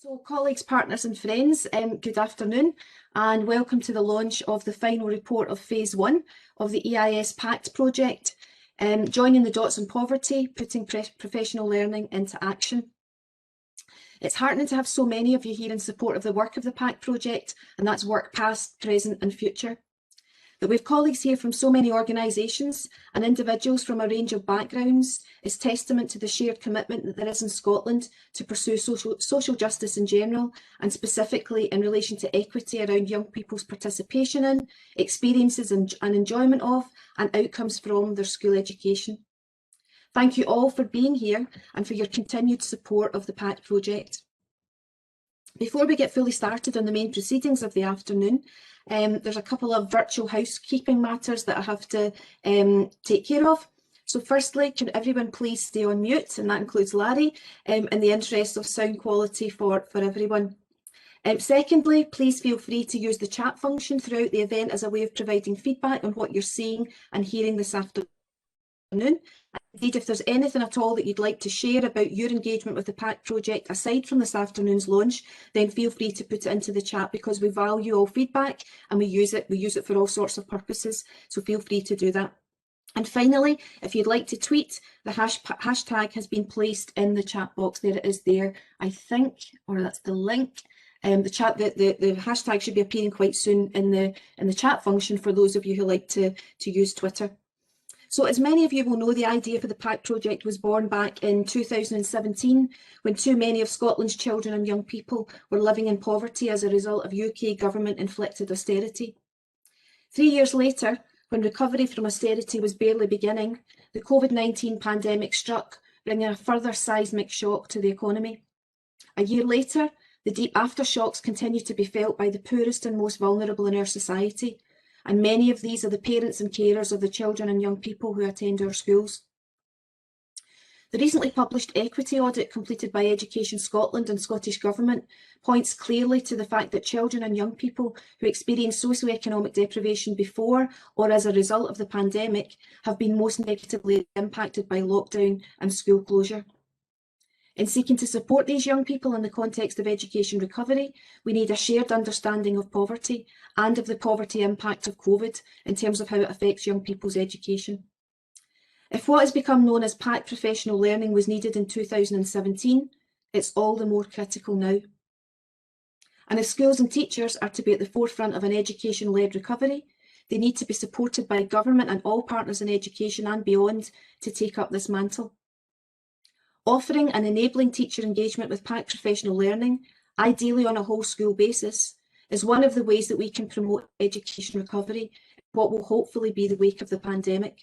So colleagues, partners and friends, good afternoon and welcome to the launch of the final report of Phase 1 of the EIS PACT project, joining the dots on poverty, putting professional learning into action. It's heartening to have so many of you here in support of the work of the PACT project, and that's work past, present and future. That we have colleagues here from so many organisations and individuals from a range of backgrounds is testament to the shared commitment that there is in Scotland to pursue social justice in general, and specifically in relation to equity around young people's participation in, experiences and enjoyment of, and outcomes from their school education. Thank you all for being here and for your continued support of the PACT project. Before we get fully started on the main proceedings of the afternoon, there's a couple of virtual housekeeping matters that I have to take care of. So firstly, can everyone please stay on mute, and that includes Larry, in the interest of sound quality for everyone. Secondly, please feel free to use the chat function throughout the event as a way of providing feedback on what you're seeing and hearing this afternoon. Indeed, if there's anything at all that you'd like to share about your engagement with the PACT project aside from this afternoon's launch, then feel free to put it into the chat, because we value all feedback and we use it for all sorts of purposes, so feel free to do that. And finally, if you'd like to tweet, the hashtag has been placed in the chat box. There it is there, I think, or that's the link. The hashtag should be appearing quite soon in the chat function for those of you who like to use Twitter. So as many of you will know, the idea for the PACT project was born back in 2017, when too many of Scotland's children and young people were living in poverty as a result of UK government-inflicted austerity. 3 years later, when recovery from austerity was barely beginning, the COVID-19 pandemic struck, bringing a further seismic shock to the economy. A year later, the deep aftershocks continue to be felt by the poorest and most vulnerable in our society, and many of these are the parents and carers of the children and young people who attend our schools. The recently published equity audit completed by Education Scotland and Scottish Government points clearly to the fact that children and young people who experienced socioeconomic deprivation before or as a result of the pandemic have been most negatively impacted by lockdown and school closure. In seeking to support these young people in the context of education recovery, we need a shared understanding of poverty and of the poverty impact of COVID in terms of how it affects young people's education. If what has become known as PACT professional learning was needed in 2017, it's all the more critical now. And if schools and teachers are to be at the forefront of an education-led recovery, they need to be supported by government and all partners in education and beyond to take up this mantle. Offering and enabling teacher engagement with PACT professional learning, ideally on a whole school basis, is one of the ways that we can promote education recovery in what will hopefully be the wake of the pandemic.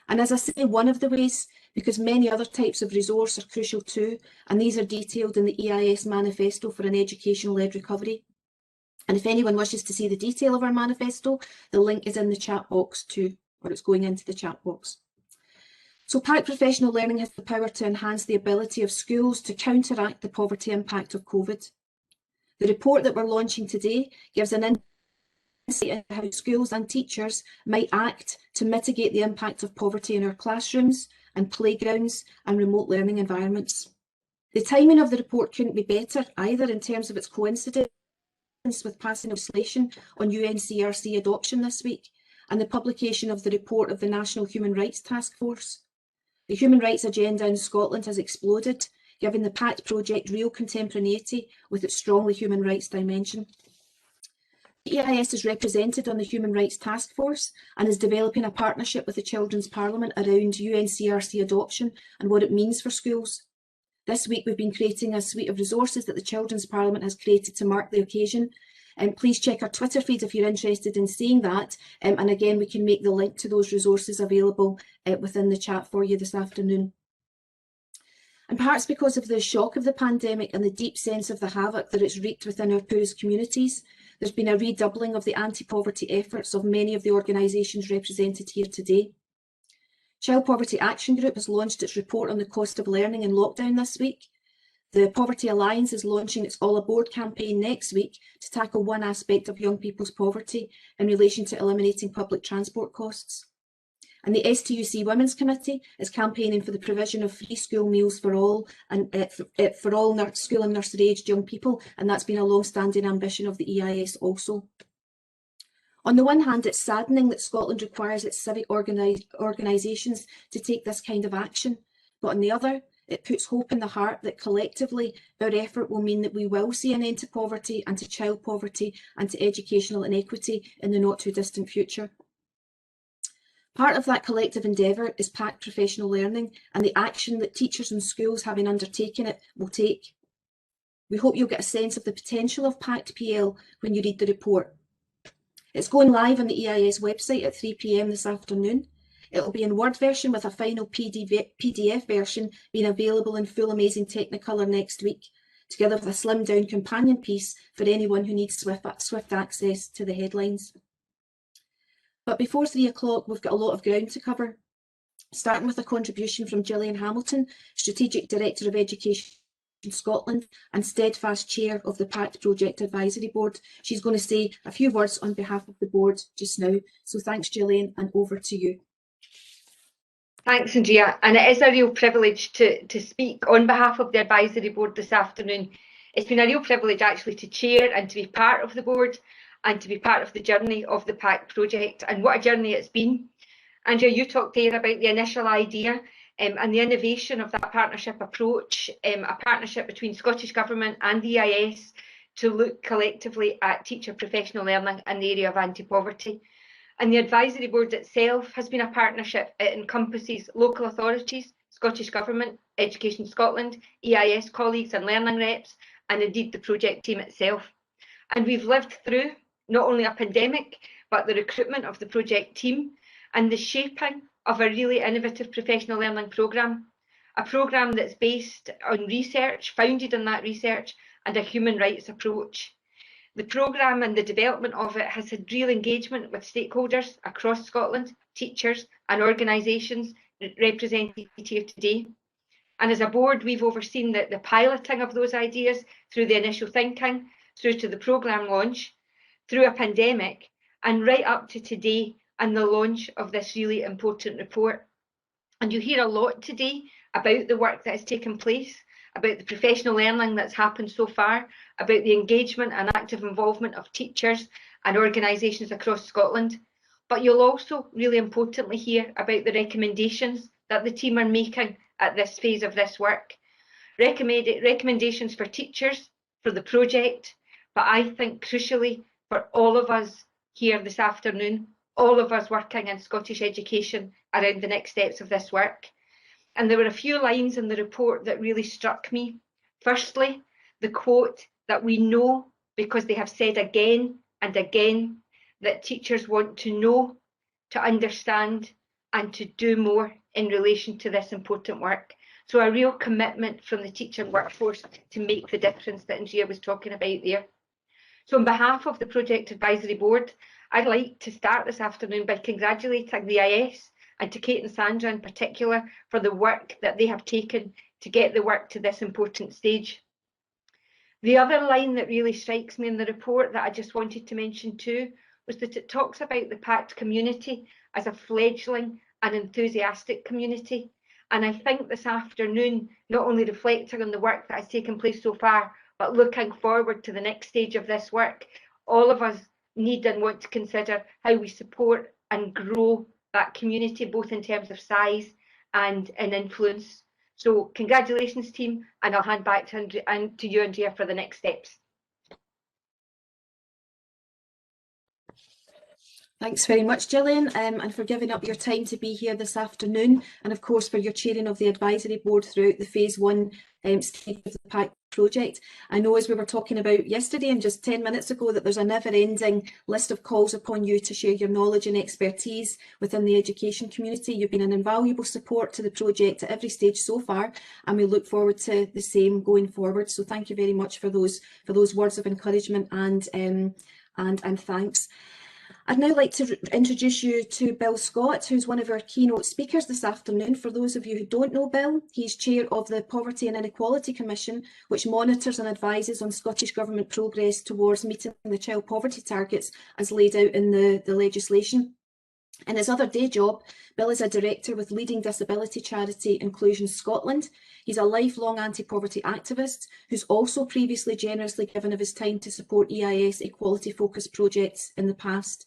And as I say, one of the ways, because many other types of resource are crucial too, and these are detailed in the EIS manifesto for an education-led recovery. And if anyone wishes to see the detail of our manifesto, the link is in the chat box too, or it's going into the chat box. So PACT professional learning has the power to enhance the ability of schools to counteract the poverty impact of COVID. The report that we're launching today gives an insight into how schools and teachers might act to mitigate the impact of poverty in our classrooms and playgrounds and remote learning environments. The timing of the report couldn't be better either in terms of its coincidence with passing legislation on UNCRC adoption this week and the publication of the report of the National Human Rights Task Force. The human rights agenda in Scotland has exploded, giving the PACT project real contemporaneity with its strongly human rights dimension. The EIS is represented on the Human Rights Task Force and is developing a partnership with the Children's Parliament around UNCRC adoption and what it means for schools. This week we've been creating a suite of resources that the Children's Parliament has created to mark the occasion. Please check our Twitter feed if you're interested in seeing that. And again, we can make the link to those resources available within the chat for you this afternoon. And perhaps because of the shock of the pandemic and the deep sense of the havoc that it's wreaked within our poorest communities, there's been a redoubling of the anti-poverty efforts of many of the organisations represented here today. Child Poverty Action Group has launched its report on the cost of learning in lockdown this week. The Poverty Alliance is launching its All Aboard campaign next week to tackle one aspect of young people's poverty in relation to eliminating public transport costs. And the STUC Women's Committee is campaigning for the provision of free school meals for all and for all school and nursery aged young people, and that's been a long-standing ambition of the EIS also. On the one hand, it's saddening that Scotland requires its civic organisations to take this kind of action, but on the other, it puts hope in the heart that collectively our effort will mean that we will see an end to poverty and to child poverty and to educational inequity in the not too distant future. Part of that collective endeavour is PACT Professional Learning and the action that teachers and schools having undertaken it will take. We hope you'll get a sense of the potential of PACT PL when you read the report. It's going live on the EIS website at 3 p.m. this afternoon. It'll be in Word version with a final PDF version being available in full amazing Technicolor next week, together with a slimmed down companion piece for anyone who needs swift access to the headlines. But before 3 o'clock, we've got a lot of ground to cover, starting with a contribution from Gillian Hamilton, Strategic Director of Education in Scotland and steadfast chair of the PACT Project Advisory Board. She's going to say a few words on behalf of the board just now. So thanks, Gillian, and over to you. Thanks, Andrea, and it is a real privilege to speak on behalf of the Advisory Board this afternoon. It's been a real privilege actually to chair and to be part of the board and to be part of the journey of the PACT project, and what a journey it's been. Andrea, you talked there about the initial idea and the innovation of that partnership approach, a partnership between Scottish Government and the EIS to look collectively at teacher professional learning in the area of anti-poverty. And the Advisory Board itself has been a partnership. It encompasses local authorities, Scottish Government, Education Scotland, EIS colleagues and learning reps, and indeed the project team itself. And we've lived through not only a pandemic, but the recruitment of the project team and the shaping of a really innovative professional learning programme, a programme that's based on research, founded on that research, and a human rights approach. The programme and the development of it has had real engagement with stakeholders across Scotland, teachers and organisations represented here today. And as a board, we've overseen the piloting of those ideas through the initial thinking, through to the programme launch, through a pandemic, and right up to today and the launch of this really important report. And you hear a lot today about the work that has taken place, about the professional learning that's happened so far, about the engagement and active involvement of teachers and organisations across Scotland. But you'll also really importantly hear about the recommendations that the team are making at this phase of this work. Recommendations for teachers, for the project, but I think crucially for all of us here this afternoon, all of us working in Scottish education around the next steps of this work. And there were a few lines in the report that really struck me. Firstly, the quote that we know because they have said again and again that teachers want to know, to understand and to do more in relation to this important work. So a real commitment from the teacher workforce to make the difference that Andrea was talking about there. So on behalf of the Project Advisory Board, I'd like to start this afternoon by congratulating the EIS and to Kate and Sandra in particular for the work that they have taken to get the work to this important stage. The other line that really strikes me in the report that I just wanted to mention too was that it talks about the PACT community as a fledgling and enthusiastic community. And I think this afternoon, not only reflecting on the work that has taken place so far, but looking forward to the next stage of this work, all of us need and want to consider how we support and grow that community, both in terms of size and in influence. So congratulations, team, and I'll hand back to you, Andrea, for the next steps. Thanks very much, Gillian, and for giving up your time to be here this afternoon, and of course for your chairing of the Advisory Board throughout the Phase 1 stage of the PACT project. I know, as we were talking about yesterday and just 10 minutes ago, that there's a never-ending list of calls upon you to share your knowledge and expertise within the education community. You've been an invaluable support to the project at every stage so far, and we look forward to the same going forward. So thank you very much for those words of encouragement and thanks. I'd now like to introduce you to Bill Scott, who's one of our keynote speakers this afternoon. For those of you who don't know Bill, he's chair of the Poverty and Inequality Commission, which monitors and advises on Scottish Government progress towards meeting the child poverty targets as laid out in the legislation. In his other day job, Bill is a director with leading disability charity Inclusion Scotland. He's a lifelong anti-poverty activist who's also previously generously given of his time to support EIS equality-focused projects in the past.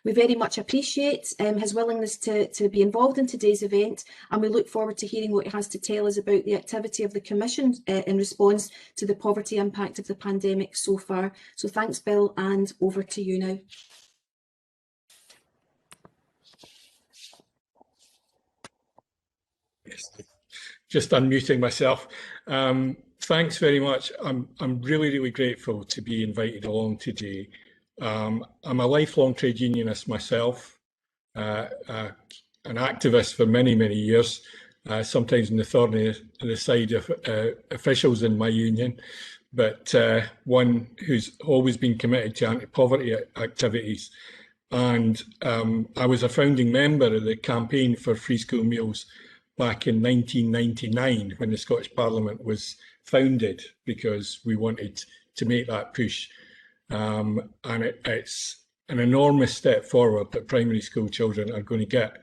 We very much appreciate his willingness to be involved in today's event, and we look forward to hearing what he has to tell us about the activity of the Commission in response to the poverty impact of the pandemic so far. So thanks, Bill, and over to you now. Just unmuting myself. Thanks very much. I'm really grateful to be invited along today. I'm a lifelong trade unionist myself, an activist for many years, sometimes in the thorn in the side of officials in my union, but one who's always been committed to anti-poverty activities. And I was a founding member of the campaign for free school meals back in 1999 when the Scottish Parliament was founded, because we wanted to make that push. And it's an enormous step forward that primary school children are going to get,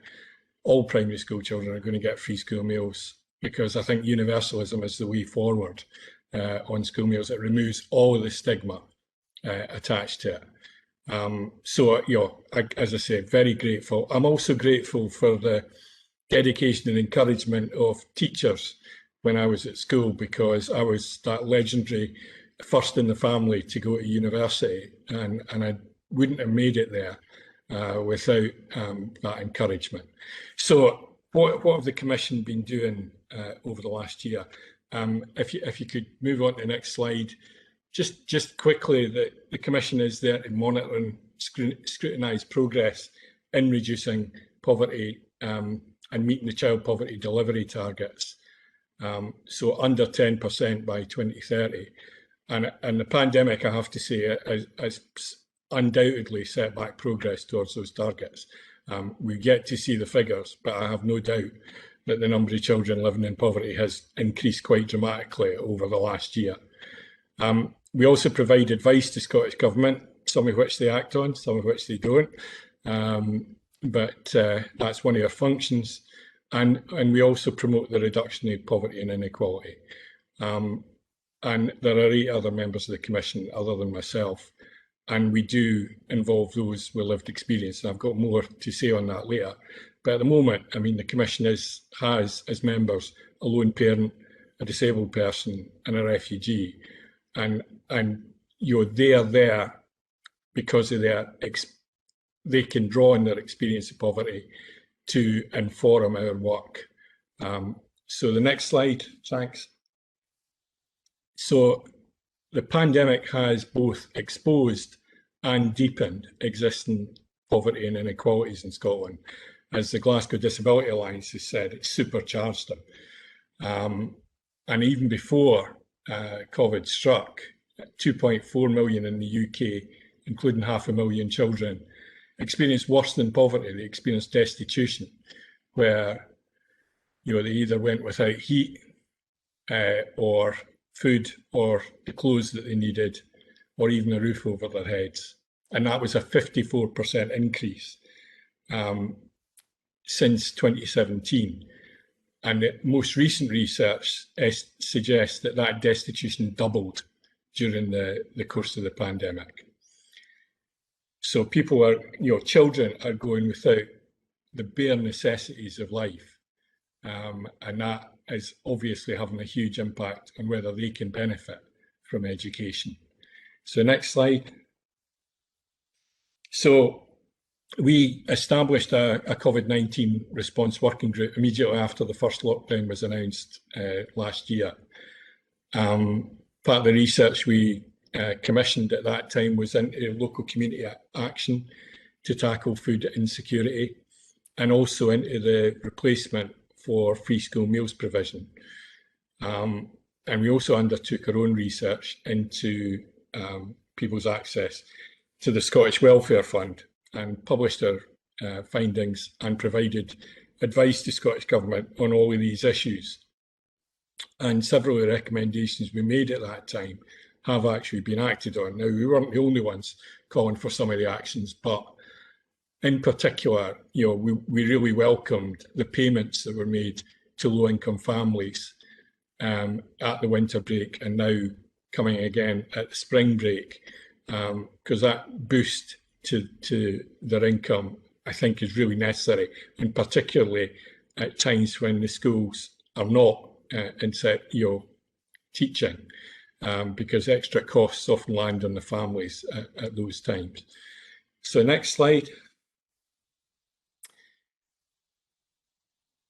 all primary school children are going to get free school meals, because I think universalism is the way forward on school meals. It removes all of the stigma attached to it. So, you know, as I say, very grateful. I'm also grateful for the dedication and encouragement of teachers when I was at school, because I was that legendary first in the family to go to university, and I wouldn't have made it there without that encouragement. So what have the Commission been doing over the last year? If you could move on to the next slide. Just quickly, the Commission is there to monitor and scrutinise progress in reducing poverty and meeting the child poverty delivery targets. So under 10% by 2030. And the pandemic, I have to say, has undoubtedly set back progress towards those targets. We get to see the figures, but I have no doubt that the number of children living in poverty has increased quite dramatically over the last year. We also provide advice to Scottish Government, some of which they act on, some of which they don't. But that's one of our functions. And we also promote the reduction of poverty and inequality. And there are 8 other members of the Commission other than myself, and we do involve those with lived experience. And I've got more to say on that later. But at the moment, I mean, the Commission has as members a lone parent, a disabled person, and a refugee, and you know, they are there because of they can draw on their experience of poverty to inform our work. So the next slide, thanks. So the pandemic has both exposed and deepened existing poverty and inequalities in Scotland. As the Glasgow Disability Alliance has said, it's supercharged them. And even before COVID struck, 2.4 million in the UK, including 500,000 children, experienced worse than poverty. They experienced destitution, where, you know, they either went without heat or food or the clothes that they needed, or even a roof over their heads. And that was a 54% increase since 2017. And the most recent research suggests that destitution doubled during the course of the pandemic. So people are, you know, children are going without the bare necessities of life. And that is obviously having a huge impact on whether they can benefit from education. So next slide. So we established a COVID-19 response working group immediately after the first lockdown was announced last year. Part of the research we commissioned at that time was into local community action to tackle food insecurity, and also into the replacement for free school meals provision. And we also undertook our own research into people's access to the Scottish Welfare Fund, and published our findings and provided advice to Scottish Government on all of these issues. And several of the recommendations we made at that time have actually been acted on. Now, we weren't the only ones calling for some of the actions, but in particular, we really welcomed the payments that were made to low-income families at the winter break, and now coming again at the spring break, because that boost to their income, I think, is really necessary, and particularly at times when the schools are not teaching, because extra costs often land on the families at those times. So next slide.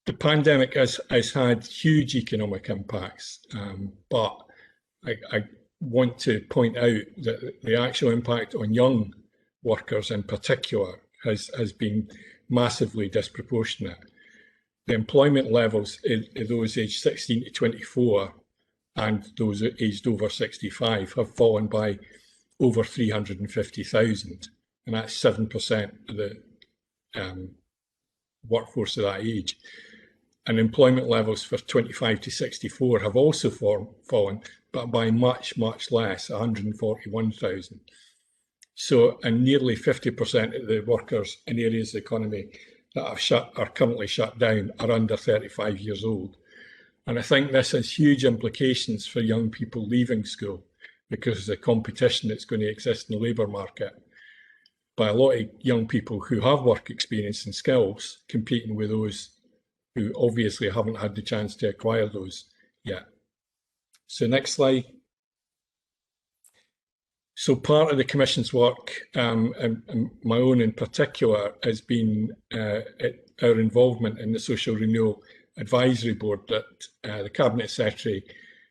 The pandemic has had huge economic impacts, but I want to point out that the actual impact on young workers in particular has been massively disproportionate. The employment levels in those aged 16 to 24 and those aged over 65 have fallen by over 350,000, and that's 7% of the workforce of that age. And employment levels for 25 to 64 have also fallen, but by much, much less, 141,000. So, and nearly 50% of the workers in areas of the economy that are currently shut down are under 35 years old. And I think this has huge implications for young people leaving school, because of the competition that's going to exist in the labour market by a lot of young people who have work experience and skills competing with those who obviously haven't had the chance to acquire those yet. So next slide. So part of the Commission's work, and my own in particular, has been our involvement in the Social Renewal Advisory Board that the Cabinet Secretary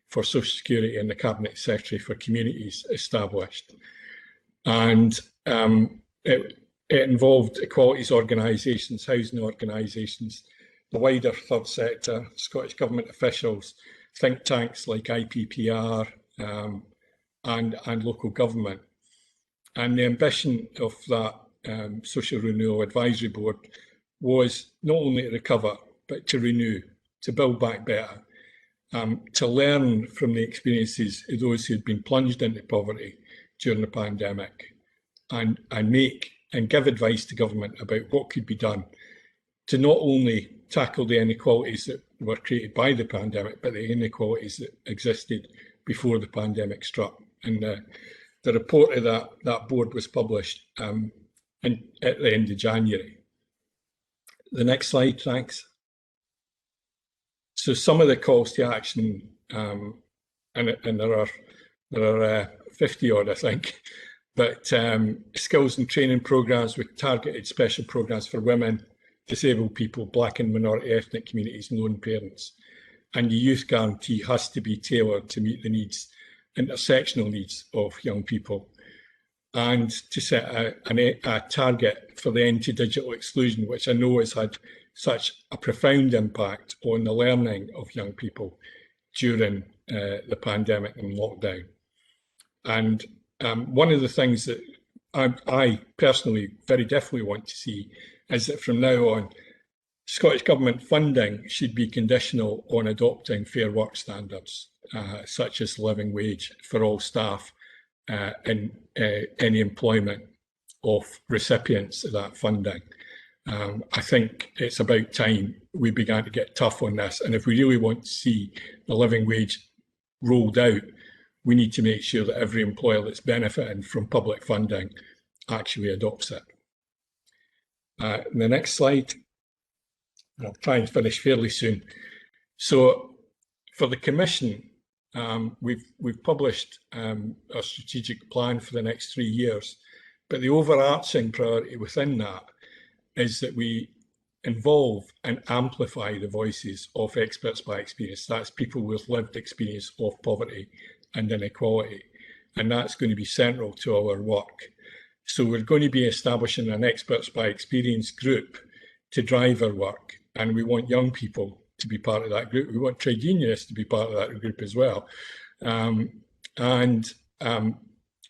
for Social Security and the Cabinet Secretary for Communities established. And it involved equalities organisations, housing organisations, the wider third sector, Scottish Government officials, think tanks like IPPR, and local government. And the ambition of that Social Renewal Advisory Board was not only to recover, but to renew, to build back better, to learn from the experiences of those who had been plunged into poverty during the pandemic, and give advice to government about what could be done to not only tackle the inequalities that were created by the pandemic, but the inequalities that existed before the pandemic struck. And the report of that board was published at the end of January. The next slide, thanks. So some of the calls to action, and there are 50 odd, I think, but skills and training programmes with targeted special programmes for women, disabled people, Black and minority ethnic communities, and lone parents. And the youth guarantee has to be tailored to meet the needs, intersectional needs of young people, and to set a target for the end to digital exclusion, which I know has had such a profound impact on the learning of young people during the pandemic and lockdown. And one of the things that I personally very definitely want to see is that from now on, Scottish Government funding should be conditional on adopting fair work standards, such as living wage for all staff in any employment of recipients of that funding. I think it's about time we began to get tough on this, and if we really want to see the living wage rolled out, we need to make sure that every employer that's benefiting from public funding actually adopts it. The next slide. I'll try and finish fairly soon. So for the Commission, we've published a strategic plan for the next 3 years, but the overarching priority within that is that we involve and amplify the voices of experts by experience. That's people with lived experience of poverty and inequality, and that's going to be central to our work. So we're going to be establishing an experts by experience group to drive our work, and we want young people to be part of that group. We want trade unionists to be part of that group as well.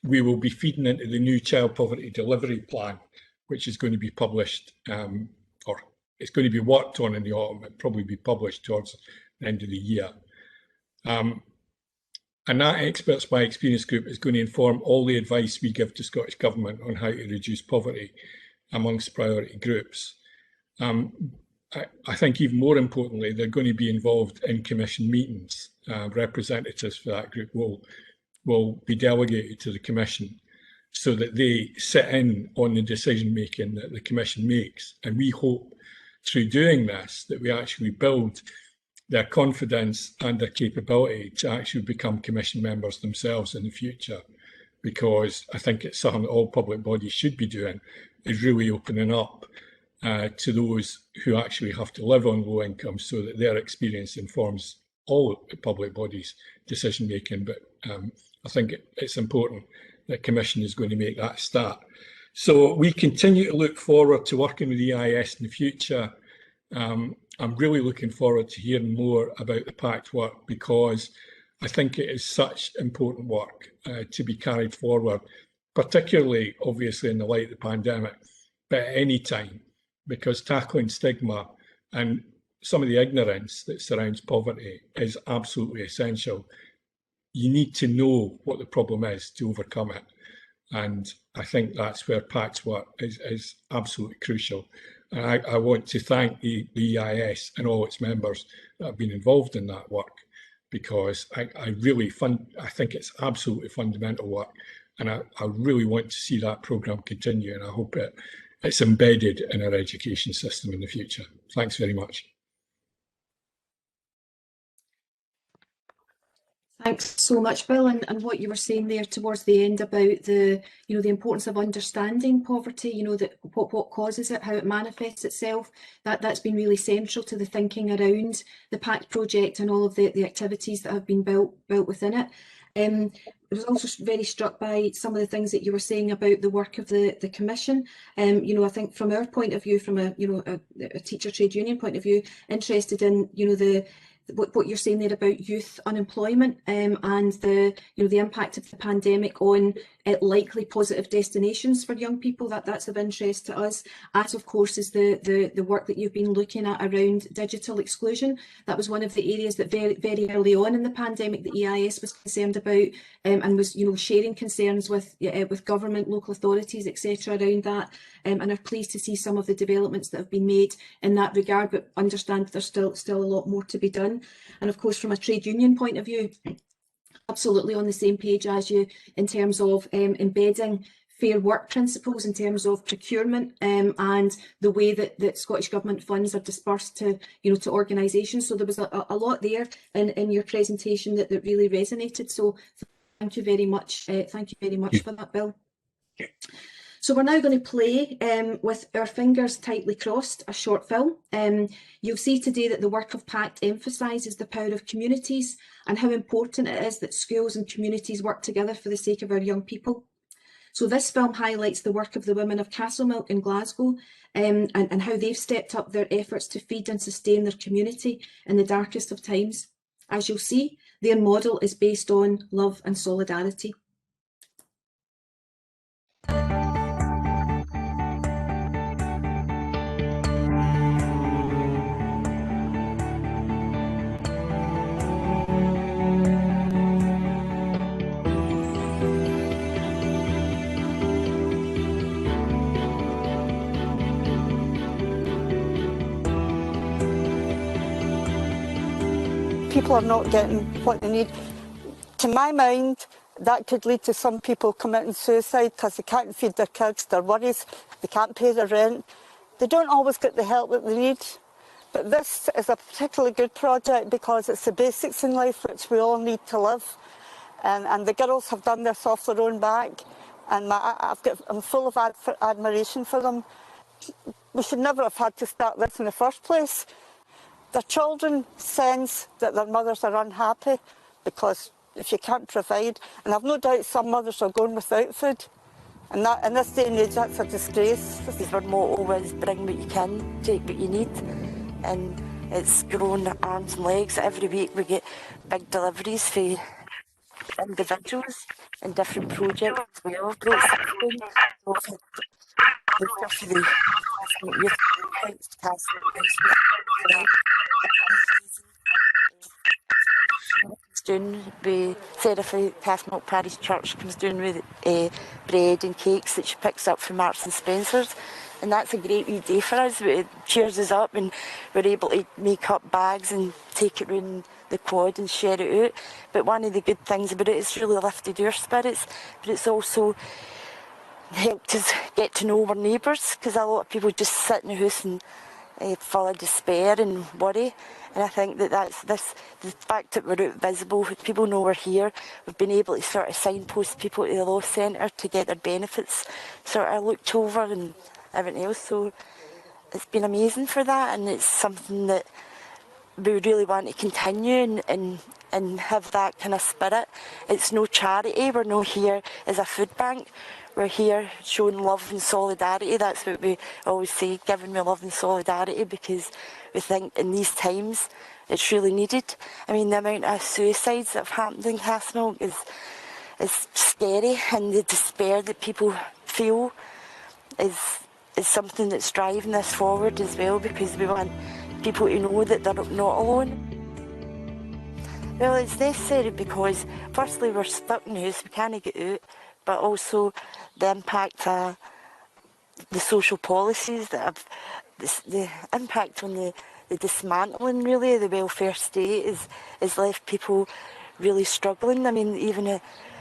We will be feeding into the new child poverty delivery plan, which is going to be published, or it's going to be worked on in the autumn. It'll probably be published towards the end of the year. And that experts by experience group is going to inform all the advice we give to Scottish Government on how to reduce poverty. amongst priority groups. I think even more importantly, they're going to be involved in commission meetings. Representatives for that group will be delegated to the commission so that they sit in on the decision making that the commission makes. And we hope through doing this that we actually build their confidence and their capability to actually become commission members themselves in the future. Because I think it's something that all public bodies should be doing, is really opening up to those who actually have to live on low income so that their experience informs all public bodies' decision making. But I think it's important that Commission is going to make that start. So we continue to look forward to working with EIS in the future. I'm really looking forward to hearing more about the PACT work, because I think it is such important work to be carried forward, particularly obviously in the light of the pandemic, but at any time, because tackling stigma and some of the ignorance that surrounds poverty is absolutely essential. You need to know what the problem is to overcome it. And I think that's where PACT's work is absolutely crucial. And I want to thank the EIS and all its members that have been involved in that work, because I think it's absolutely fundamental work. And I really want to see that programme continue, and I hope it's embedded in our education system in the future. Thanks very much. Thanks so much, Bill, and what you were saying there towards the end about the importance of understanding poverty, that what causes it, how it manifests itself, that's been really central to the thinking around the PACT project and all of the activities that have been built within it. I was also very struck by some of the things that you were saying about the work of the Commission. I think from our point of view, from a teacher trade union point of view, interested in what you're saying there about youth unemployment and the impact of the pandemic on likely positive destinations for young people. That's of interest to us, as of course is the work that you've been looking at around digital exclusion. That was one of the areas that very early on in the pandemic the EIS was concerned about, and was sharing concerns with government, local authorities, etc. around that, and are pleased to see some of the developments that have been made in that regard, but understand there's still a lot more to be done. And of course, from a trade union point of view, absolutely on the same page as you in terms of embedding fair work principles in terms of procurement, and the way that Scottish Government funds are dispersed to organisations. So there was a lot there in your presentation that really resonated. So thank you very much. Thank you very much for that, Bill. So we're now going to play with our fingers tightly crossed, a short film. You'll see today that the work of PACT emphasises the power of communities and how important it is that schools and communities work together for the sake of our young people. So this film highlights the work of the women of Castlemilk in Glasgow, and how they've stepped up their efforts to feed and sustain their community in the darkest of times. As you'll see, their model is based on love and solidarity. People are not getting what they need. To my mind, that could lead to some people committing suicide because they can't feed their kids, they're worried, they can't pay their rent. They don't always get the help that they need. But this is a particularly good project because it's the basics in life which we all need to live. And the girls have done this off their own back, and I'm full of admiration for them. We should never have had to start this in the first place. Their children sense that their mothers are unhappy because if you can't provide, and I've no doubt some mothers are going without food, and that in this day and age that's a disgrace. Our motto is bring what you can, take what you need, and it's grown arms and legs. Every week we get big deliveries for individuals and different projects as well. Brought something. For the youth down with Therapy, Castlemilk Parish Church comes down with bread and cakes that she picks up from Marks and Spencer's, and that's a great wee day for us. It cheers us up, and we're able to make up bags and take it round the quad and share it out. But one of the good things about it is really lifted our spirits, but it's also helped us get to know our neighbours, because a lot of people just sit in the house and full of despair and worry. And I think that's the fact that we're out visible, people know we're here. We've been able to sort of signpost people to the law centre to get their benefits sort of looked over and everything else. So it's been amazing for that, and it's something that we really want to continue and have that kind of spirit. It's no charity, we're not here as a food bank. We're here showing love and solidarity. That's what we always say, giving me love and solidarity, because we think in these times it's really needed. I mean, the amount of suicides that have happened in Castlemilk is scary, and the despair that people feel is something that's driving this forward as well, because we want people to know that they're not alone. Well, it's necessary because firstly we're stuck in the house, we can't get out, but also the impact of the social policies that have, the impact on the dismantling really of the welfare state is left people really struggling. I mean, even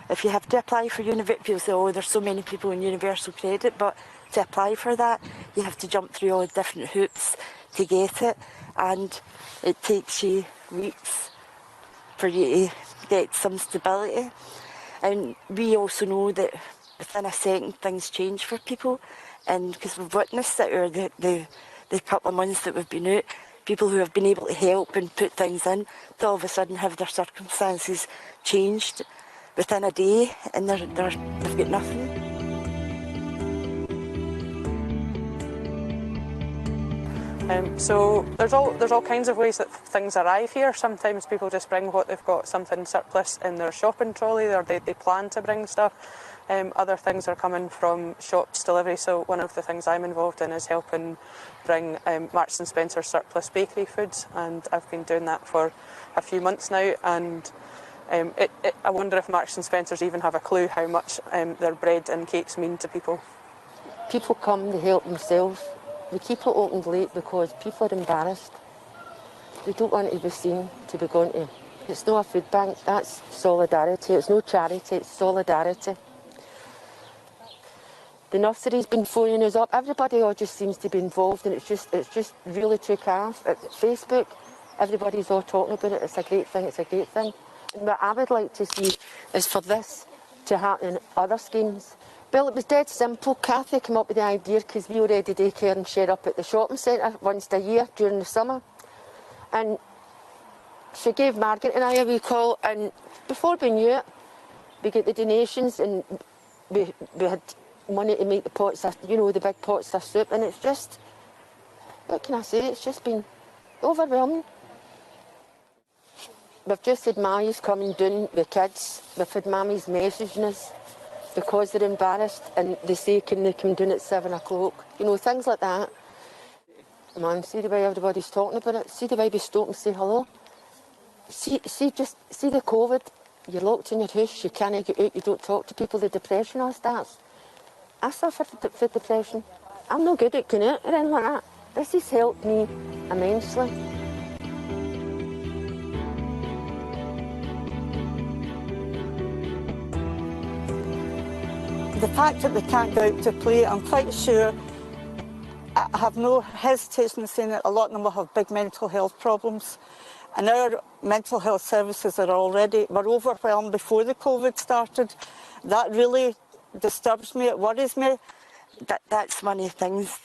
if you have to apply for universal, people say, oh, there's so many people in universal credit, but to apply for that you have to jump through all the different hoops to get it, and it takes you weeks for you to get some stability. And we also know that within a second things change for people, and because we've witnessed it over the couple of months that we've been out, people who have been able to help and put things in, to all of a sudden have their circumstances changed within a day, and they've got nothing. So there's all kinds of ways that things arrive here. Sometimes people just bring what they've got, something surplus in their shopping trolley, or they plan to bring stuff. Other things are coming from shops delivery. So one of the things I'm involved in is helping bring Marks and Spencer surplus bakery foods, and I've been doing that for a few months now. And I wonder if Marks and Spencers even have a clue how much their bread and cakes mean to people. People come to help themselves. We keep it open late because people are embarrassed. They don't want to be seen to be going to. It's not a food bank, that's solidarity. It's no charity, it's solidarity. The nursery's been phoning us up. Everybody all just seems to be involved, and it's just really took off. At Facebook, everybody's all talking about it. It's a great thing, it's a great thing. And what I would like to see is for this to happen in other schemes. Well, it was dead simple. Cathy came up with the idea because we already daycare and share up at the shopping centre once a year during the summer. And she gave Margaret and I a wee call, and before we knew it, we get the donations, and we had money to make the pots of, you know, the big pots of soup, and it's just, what can I say, it's just been overwhelming. We've just had Mammy's coming down with kids. We've had Mammy's messaging us because they're embarrassed, and they say, can they come down at 7 o'clock? You know, things like that. Man, see the way everybody's talking about it. See the way we stop and say hello. See the COVID. You're locked in your house, you can't get out, you don't talk to people, the depression all starts. I suffer for depression. I'm no good at going out or anything like that. This has helped me immensely. The fact that they can't go out to play, I'm quite sure, I have no hesitation in saying that a lot of them will have big mental health problems. And our mental health services were overwhelmed before the COVID started. That really disturbs me, it worries me. That's one of the things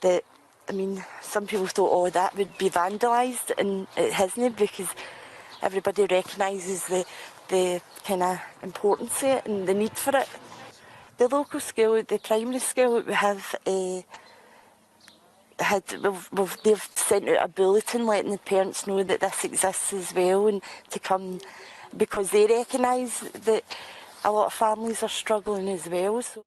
that, I mean, some people thought, oh, that would be vandalised, and it hasn't, because everybody recognises the kind of importance of it and the need for it. The local school, the primary school, we have they've sent out a bulletin letting the parents know that this exists as well, and to come, because they recognise that a lot of families are struggling as well. So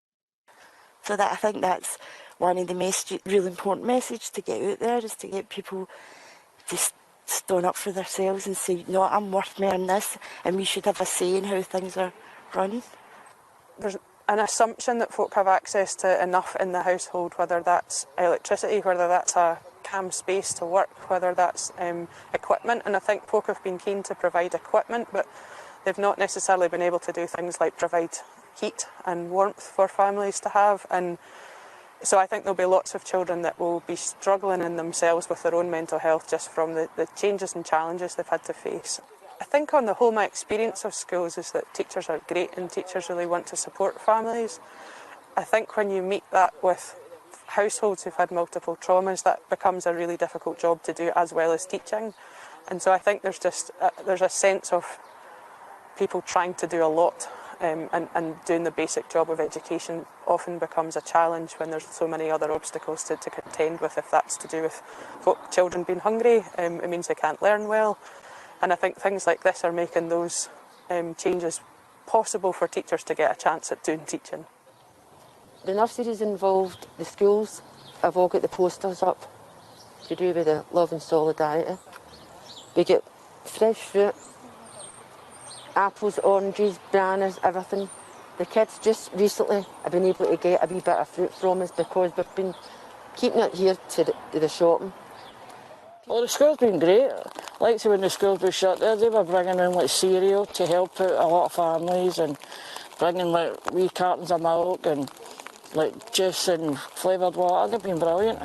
that, I think that's one of the really important message to get out there, is to get people to stand up for themselves and say, no, I'm worth more than this, and we should have a say in how things are run. an assumption that folk have access to enough in the household, whether that's electricity, whether that's a calm space to work, whether that's equipment. And I think folk have been keen to provide equipment, but they've not necessarily been able to do things like provide heat and warmth for families to have. And so I think there'll be lots of children that will be struggling in themselves with their own mental health just from the changes and challenges they've had to face. I think on the whole my experience of schools is that teachers are great and teachers really want to support families. I think when you meet that with households who've had multiple traumas, that becomes a really difficult job to do as well as teaching. And so I think there's a sense of people trying to do a lot, and doing the basic job of education often becomes a challenge when there's so many other obstacles to contend with. If that's to do with children being hungry, it means they can't learn well. And I think things like this are making those changes possible for teachers to get a chance at doing teaching. The nurseries involved, the schools have all got the posters up to do with the love and solidarity. We get fresh fruit, apples, oranges, bananas, everything. The kids just recently have been able to get a wee bit of fruit from us because we've been keeping it here to the shopping. Well, the school's been great. Like when the schools were shut there, they were bringing in like cereal to help out a lot of families and bringing like wee cartons of milk and like juice and flavoured water. They've been brilliant.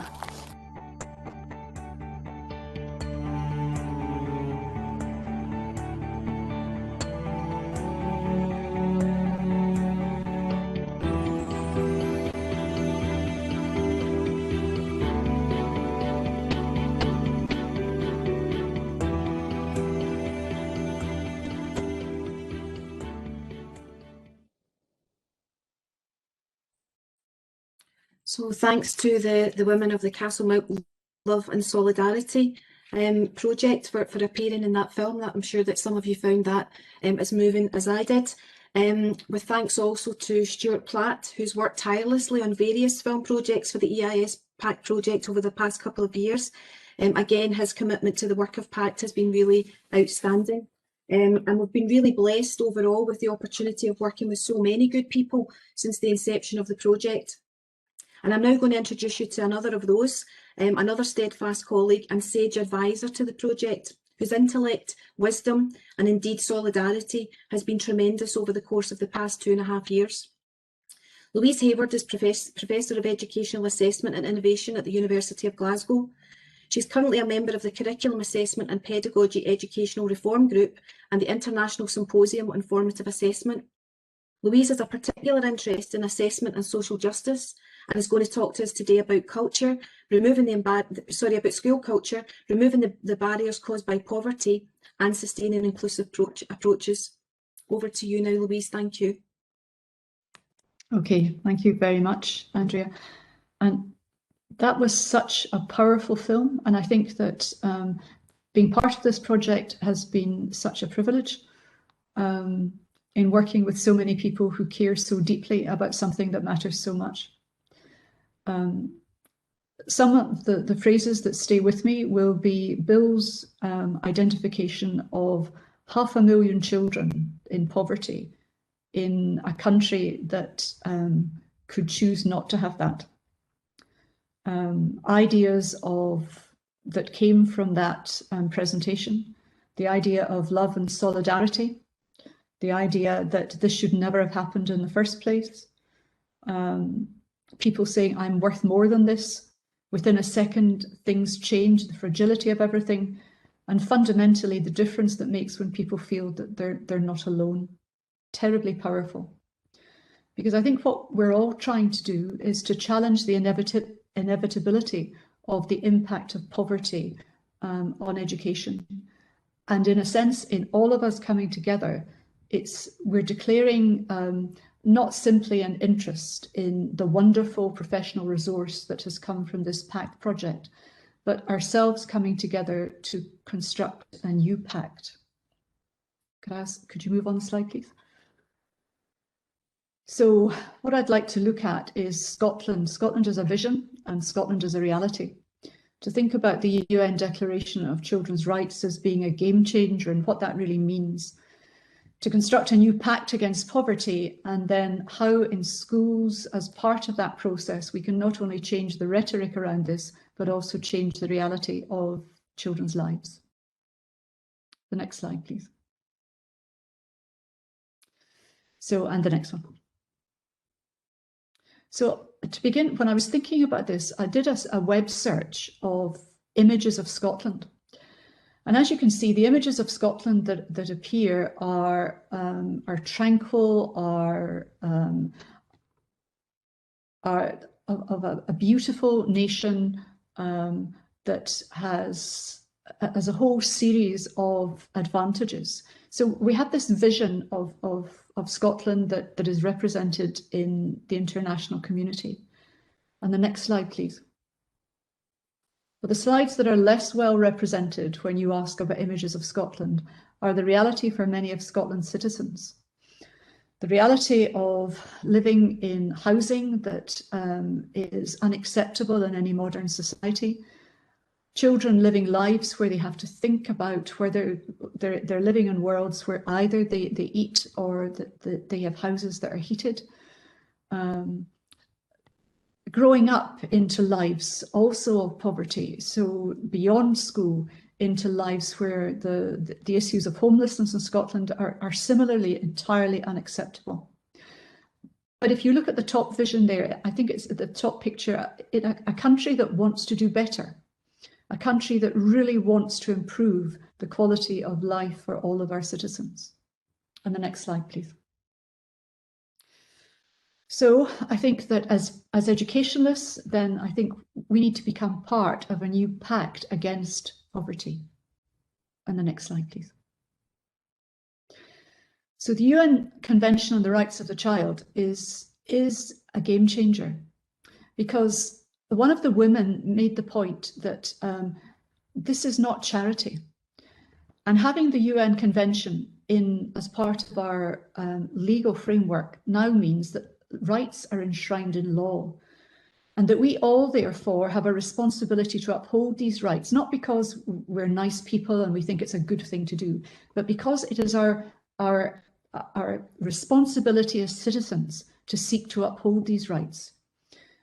So thanks to the women of the Castlemilk Love and Solidarity project for appearing in that film. That I'm sure that some of you found that as moving as I did. With thanks also to Stuart Platt, who's worked tirelessly on various film projects for the EIS PACT project over the past couple of years. Again, his commitment to the work of PACT has been really outstanding. And we've been really blessed overall with the opportunity of working with so many good people since the inception of the project. And I'm now going to introduce you to another of those, another steadfast colleague and sage advisor to the project, whose intellect, wisdom and indeed solidarity has been tremendous over the course of the past 2.5 years. Louise Hayward is Professor of Educational Assessment and Innovation at the University of Glasgow. She's currently a member of the Curriculum Assessment and Pedagogy Educational Reform Group and the International Symposium on Formative Assessment. Louise has a particular interest in assessment and social justice and is going to talk to us today about culture, about school culture, removing the barriers caused by poverty and sustaining inclusive approaches. Over to you now, Louise. Thank you. Okay, thank you very much, Andrea. And that was such a powerful film, and I think that being part of this project has been such a privilege in working with so many people who care so deeply about something that matters so much. Some of the phrases that stay with me will be Bill's identification of 500,000 children in poverty in a country that could choose not to have that. Ideas that came from that presentation, the idea of love and solidarity, the idea that this should never have happened in the first place, people saying, I'm worth more than this. Within a second, things change, the fragility of everything, and fundamentally the difference that makes when people feel that they're not alone. Terribly powerful. Because I think what we're all trying to do is to challenge the inevitability of the impact of poverty on education. And in a sense, in all of us coming together, we're declaring not simply an interest in the wonderful professional resource that has come from this PACT project, but ourselves coming together to construct a new PACT. Could you move on the slide, please? So what I'd like to look at is Scotland. Scotland as a vision and Scotland as a reality. To think about the UN Declaration of Children's Rights as being a game changer and what that really means. to construct a new pact against poverty, and then how in schools, as part of that process, we can not only change the rhetoric around this, but also change the reality of children's lives. The next slide, please. So, and the next one. So to begin, when I was thinking about this, I did a web search of images of Scotland. And as you can see, the images of Scotland that appear are tranquil, are of a beautiful nation that has a whole series of advantages. So we have this vision of Scotland that is represented in the international community. And the next slide, please. But the slides that are less well represented when you ask about images of Scotland are the reality for many of Scotland's citizens. The reality of living in housing that is unacceptable in any modern society. Children living lives where they have to think about whether they're living in worlds where either they eat or that they have houses that are heated. Growing up into lives also of poverty, so beyond school into lives where the issues of homelessness in Scotland are similarly entirely unacceptable. But if you look at the top vision there, I think it's the top picture, in a country that wants to do better, a country that really wants to improve the quality of life for all of our citizens. And the next slide, please. So I think that as educationalists, then I think we need to become part of a new pact against poverty. And the next slide, please. So the UN Convention on the Rights of the Child is a game changer, because one of the women made the point that this is not charity. And having the UN Convention as part of our legal framework now means that rights are enshrined in law, and that we all therefore have a responsibility to uphold these rights, not because we're nice people and we think it's a good thing to do, but because it is our responsibility as citizens to seek to uphold these rights.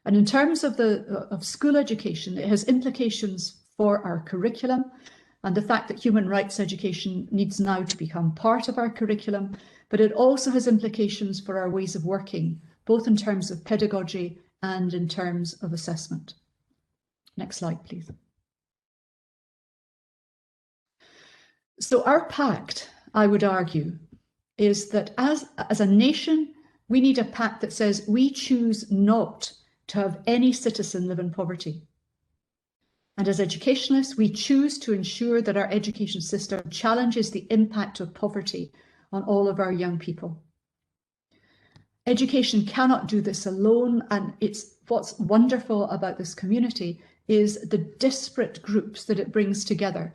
And in terms of school education, it has implications for our curriculum, and the fact that human rights education needs now to become part of our curriculum, but it also has implications for our ways of working, both in terms of pedagogy and in terms of assessment. Next slide, please. So our pact, I would argue, is that as a nation, we need a pact that says we choose not to have any citizen live in poverty. And as educationalists, we choose to ensure that our education system challenges the impact of poverty on all of our young people. Education cannot do this alone, and what's wonderful about this community is the disparate groups that it brings together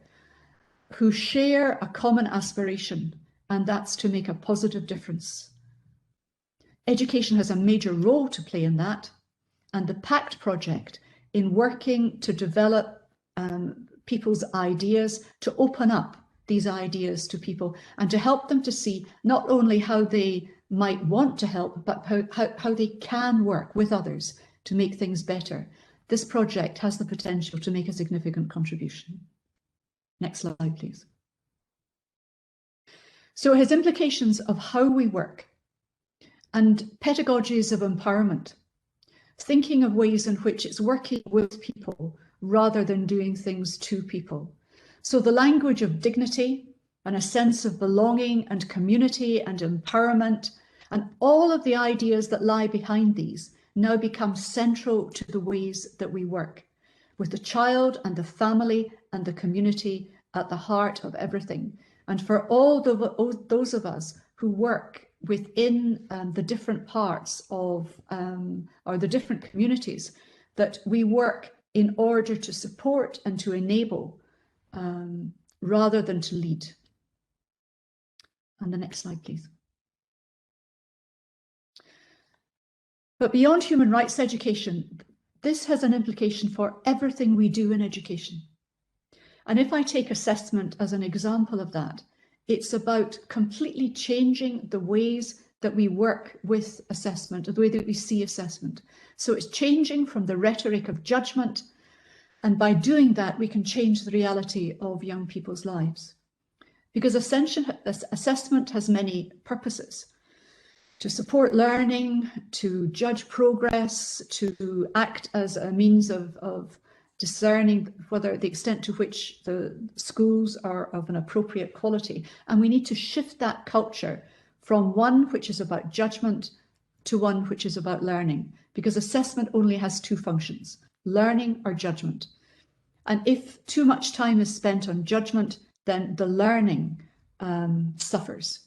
who share a common aspiration, and that's to make a positive difference. Education has a major role to play in that, and the PACT project, in working to develop people's ideas, to open up these ideas to people and to help them to see not only how they might want to help, but how they can work with others to make things better. This project has the potential to make a significant contribution. Next slide, please. So it has implications of how we work and pedagogies of empowerment, thinking of ways in which it's working with people rather than doing things to people. So the language of dignity and a sense of belonging and community and empowerment and all of the ideas that lie behind these now become central to the ways that we work, with the child and the family and the community at the heart of everything. And for all those of us who work within the different parts of, or the different communities, that we work in order to support and to enable rather than to lead. And the next slide, please. But beyond human rights education, this has an implication for everything we do in education. And if I take assessment as an example of that, It's about completely changing the ways that we work with assessment, the way that we see assessment. So it's changing from the rhetoric of judgment, and by doing that, we can change the reality of young people's lives. Because assessment has many purposes: to support learning, to judge progress, to act as a means of discerning whether the extent to which the schools are of an appropriate quality. And we need to shift that culture from one which is about judgment to one which is about learning, because assessment only has two functions: learning or judgment. And if too much time is spent on judgment, then the learning suffers.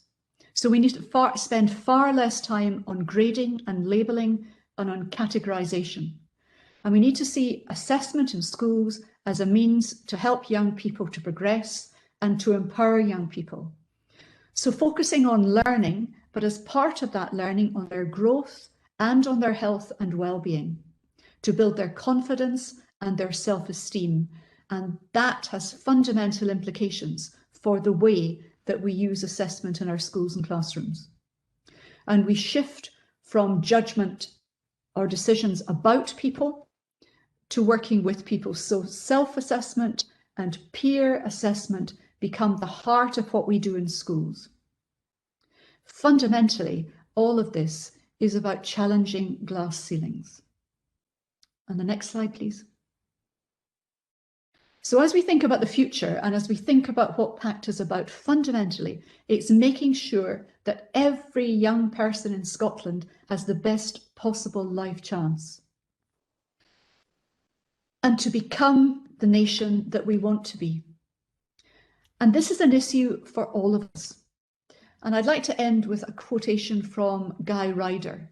So we need to spend far less time on grading and labelling and on categorisation. And we need to see assessment in schools as a means to help young people to progress and to empower young people. So focusing on learning, but as part of that learning on their growth and on their health and well-being, to build their confidence and their self-esteem. And that has fundamental implications for the way that we use assessment in our schools and classrooms. And we shift from judgment or decisions about people to working with people. So self-assessment and peer assessment become the heart of what we do in schools. Fundamentally, all of this is about challenging glass ceilings. And the next slide, please. So as we think about the future and as we think about what PACT is about, fundamentally, it's making sure that every young person in Scotland has the best possible life chance and to become the nation that we want to be. And this is an issue for all of us. And I'd like to end with a quotation from Guy Ryder,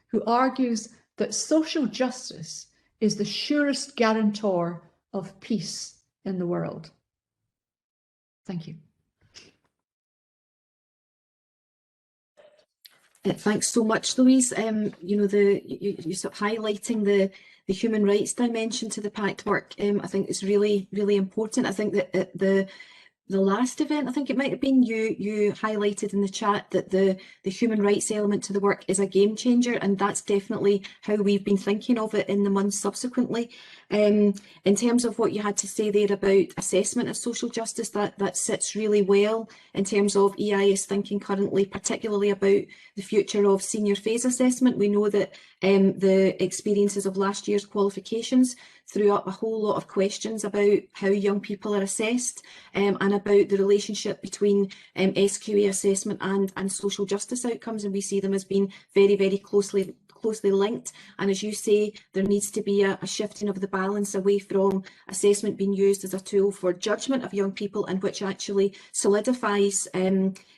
who argues that social justice is the surest guarantor of peace in the world. Thank you. Thanks so much, Louise. You know, you're sort of highlighting the human rights dimension to the PACT work. I think it's really, really important. I think that at the last event, I think it might have been, you highlighted in the chat that the human rights element to the work is a game changer, and that's definitely how we've been thinking of it in the months subsequently. In terms of what you had to say there about assessment of social justice, that sits really well in terms of EIS thinking currently, particularly about the future of senior phase assessment. We know that the experiences of last year's qualifications threw up a whole lot of questions about how young people are assessed and about the relationship between SQA assessment and social justice outcomes, and we see them as being very, very closely linked. And as you say, there needs to be a shifting of the balance away from assessment being used as a tool for judgment of young people, and which actually solidifies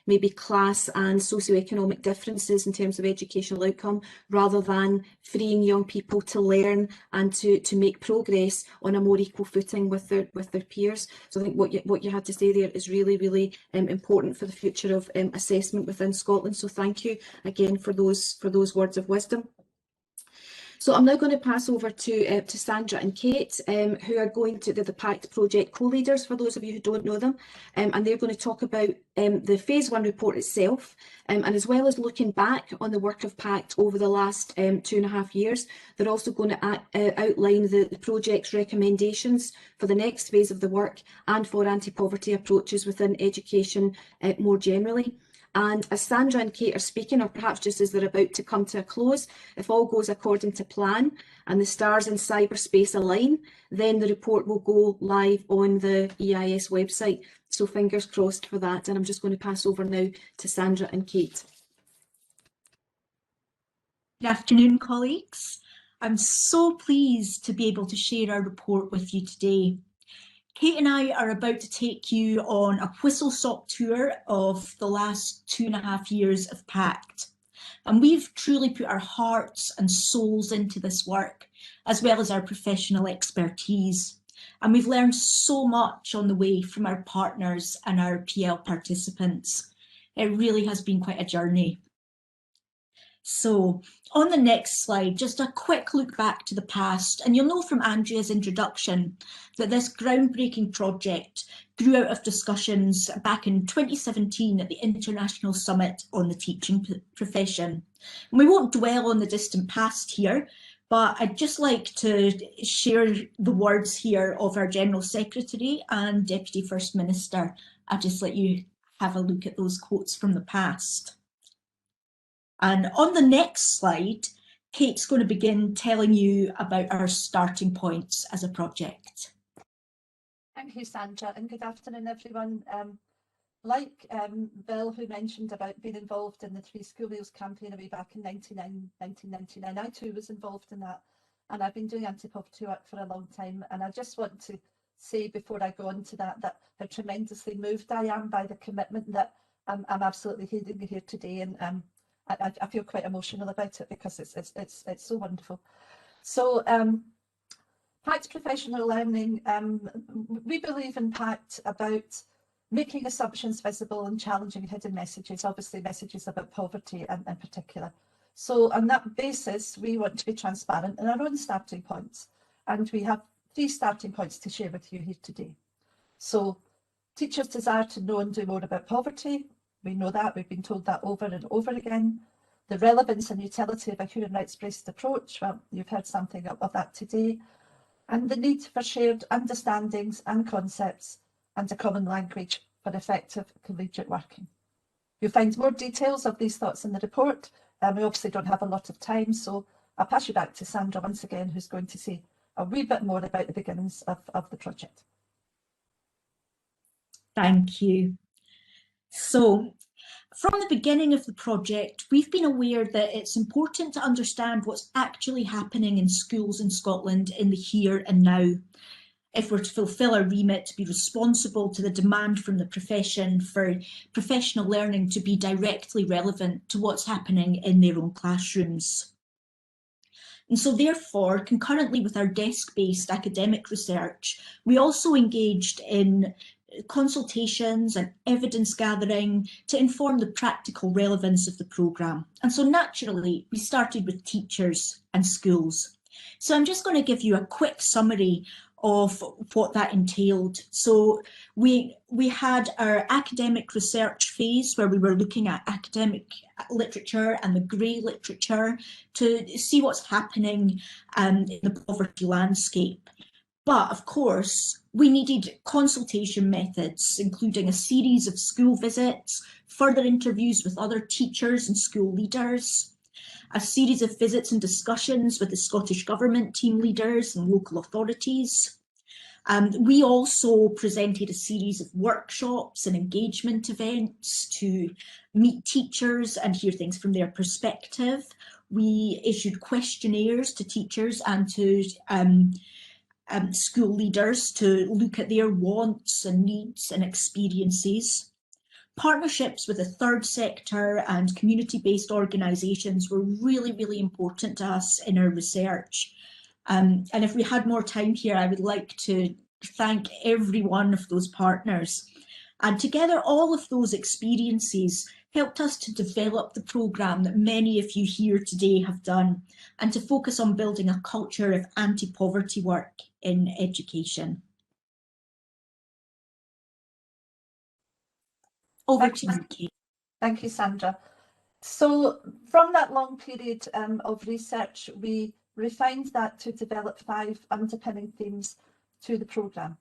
maybe class and socioeconomic differences in terms of educational outcome, rather than freeing young people to learn and to make progress on a more equal footing with their peers. So I think what you had to say there is really, really important for the future of assessment within Scotland. So thank you again for those words of wisdom. So I'm now going to pass over to Sandra and Kate, who are going to the PACT project co-leaders, for those of you who don't know them, and they're going to talk about the Phase 1 report itself, and as well as looking back on the work of PACT over the last 2.5 years, they're also going to outline the project's recommendations for the next phase of the work and for anti-poverty approaches within education more generally. And as Sandra and Kate are speaking, or perhaps just as they're about to come to a close, if all goes according to plan and the stars in cyberspace align, then the report will go live on the EIS website. So fingers crossed for that. And I'm just going to pass over now to Sandra and Kate. Good afternoon, colleagues. I'm so pleased to be able to share our report with you today. Kate and I are about to take you on a whistle-stop tour of the last 2.5 years of PACT. And we've truly put our hearts and souls into this work, as well as our professional expertise. And we've learned so much on the way from our partners and our PL participants. It really has been quite a journey. So on the next slide, just a quick look back to the past, and you'll know from Andrea's introduction that this groundbreaking project grew out of discussions back in 2017 at the International Summit on the Teaching Profession. And we won't dwell on the distant past here, but I'd just like to share the words here of our General Secretary and Deputy First Minister. I'll just let you have a look at those quotes from the past. And on the next slide, Kate's going to begin telling you about our starting points as a project. Thank you, Sandra, and good afternoon, everyone. Like Bill, who mentioned about being involved in the Free School Meals campaign way back in 1999, I too was involved in that, and I've been doing anti-poverty work for a long time. And I just want to say before I go on to that how tremendously moved I am by the commitment that I'm absolutely hearing here today, and I feel quite emotional about it because it's so wonderful. So PACT Professional Learning, we believe in PACT about making assumptions visible and challenging hidden messages, obviously messages about poverty in particular. So on that basis, we want to be transparent in our own starting points, and we have 3 starting points to share with you here today. So teachers desire to know and do more about poverty. We know that, we've been told that over and over again. The relevance and utility of a human rights-based approach, well, you've heard something of that today. And the need for shared understandings and concepts and a common language for effective collegiate working. You'll find more details of these thoughts in the report. We obviously don't have a lot of time, so I'll pass you back to Sandra once again, who's going to say a wee bit more about the beginnings of the project. Thank you. So, from the beginning of the project, we've been aware that it's important to understand what's actually happening in schools in Scotland in the here and now, if we're to fulfil our remit to be responsible to the demand from the profession for professional learning to be directly relevant to what's happening in their own classrooms. And so therefore, concurrently with our desk-based academic research, we also engaged in consultations and evidence gathering to inform the practical relevance of the programme. And so naturally, we started with teachers and schools. So I'm just going to give you a quick summary of what that entailed. So we had our academic research phase where we were looking at academic literature and the grey literature to see what's happening in the poverty landscape. But of course, we needed consultation methods, including a series of school visits, further interviews with other teachers and school leaders, a series of visits and discussions with the Scottish Government team leaders and local authorities. We also presented a series of workshops and engagement events to meet teachers and hear things from their perspective. We issued questionnaires to teachers and to school leaders to look at their wants and needs and experiences. Partnerships with the third sector and community-based organisations were really, really important to us in our research. And if we had more time here, I would like to thank every one of those partners. And together, all of those experiences helped us to develop the programme that many of you here today have done, and to focus on building a culture of anti-poverty work in education. Over to you, Kate. Thank you, Sandra. So from that long period of research, we refined that to develop 5 underpinning themes to the programme.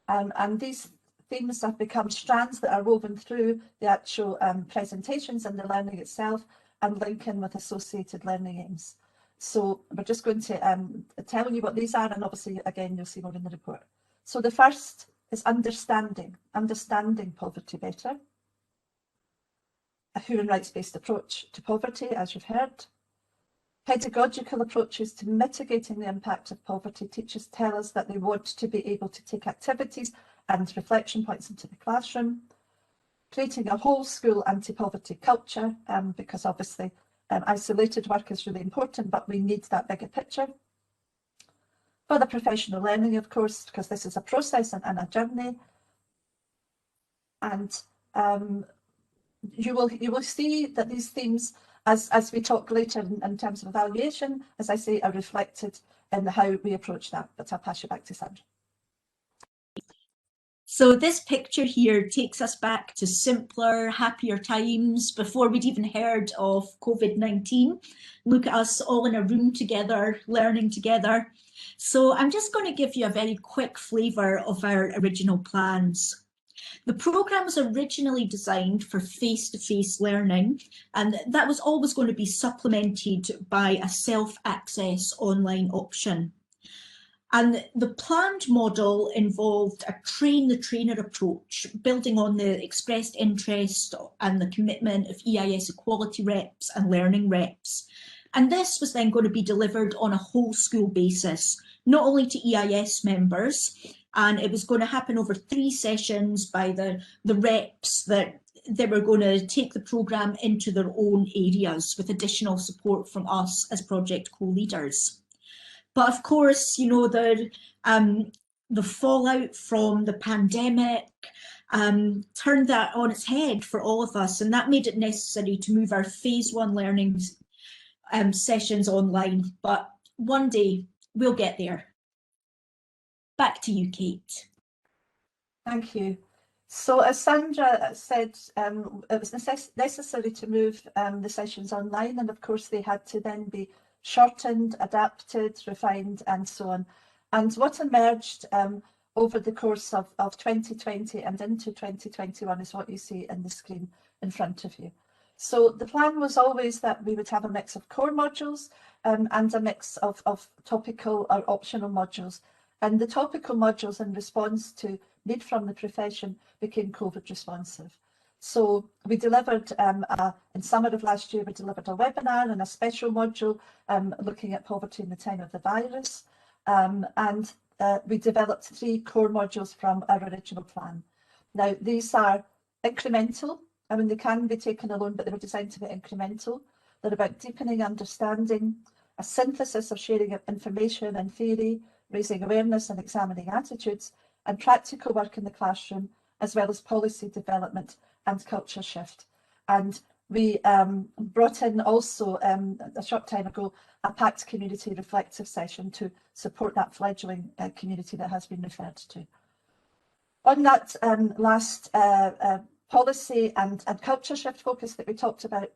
And these themes have become strands that are woven through the actual presentations and the learning itself, and link in with associated learning aims. So we're just going to tell you what these are, and obviously again you'll see more in the report. So the first is understanding poverty better. A human rights-based approach to poverty, as you've heard. Pedagogical approaches to mitigating the impact of poverty. Teachers tell us that they want to be able to take activities and reflection points into the classroom. Creating a whole school anti-poverty culture, because obviously isolated work is really important, but we need that bigger picture. Further professional learning, of course, because this is a process and a journey. And you will see that these themes as we talk later in terms of evaluation, as I say, are reflected in how we approach that. But I'll pass you back to Sandra. So this picture here takes us back to simpler, happier times before we'd even heard of COVID-19. Look at us all in a room together, learning together. So I'm just going to give you a very quick flavour of our original plans. The programme was originally designed for face-to-face learning, and that was always going to be supplemented by a self-access online option. And the planned model involved a train-the-trainer approach, building on the expressed interest and the commitment of EIS equality reps and learning reps. And this was then going to be delivered on a whole school basis, not only to EIS members, and it was going to happen over 3 sessions by the reps that they were going to take the programme into their own areas with additional support from us as project co-leaders. But of course, you know, the fallout from the pandemic turned that on its head for all of us, and that made it necessary to move our phase 1 learning sessions online. But one day we'll get there. Back to you, Kate. Thank you. So as Sandra said, it was necessary to move the sessions online, and of course they had to then be shortened, adapted, refined, and so on. And what emerged over the course of 2020 and into 2021 is what you see in the screen in front of you. So the plan was always that we would have a mix of core modules and a mix of topical or optional modules. And the topical modules, in response to need from the profession, became COVID responsive. So we delivered, in summer of last year, we delivered a webinar and a special module looking at poverty in the time of the virus. And we developed 3 core modules from our original plan. Now, these are incremental. I mean, they can be taken alone, but they were designed to be incremental. They're about deepening understanding, a synthesis of sharing of information and theory, raising awareness and examining attitudes, and practical work in the classroom, as well as policy development and culture shift. And we brought in also a short time ago a PACT community reflective session to support that fledgling community that has been referred to. On that last policy and culture shift focus that we talked about,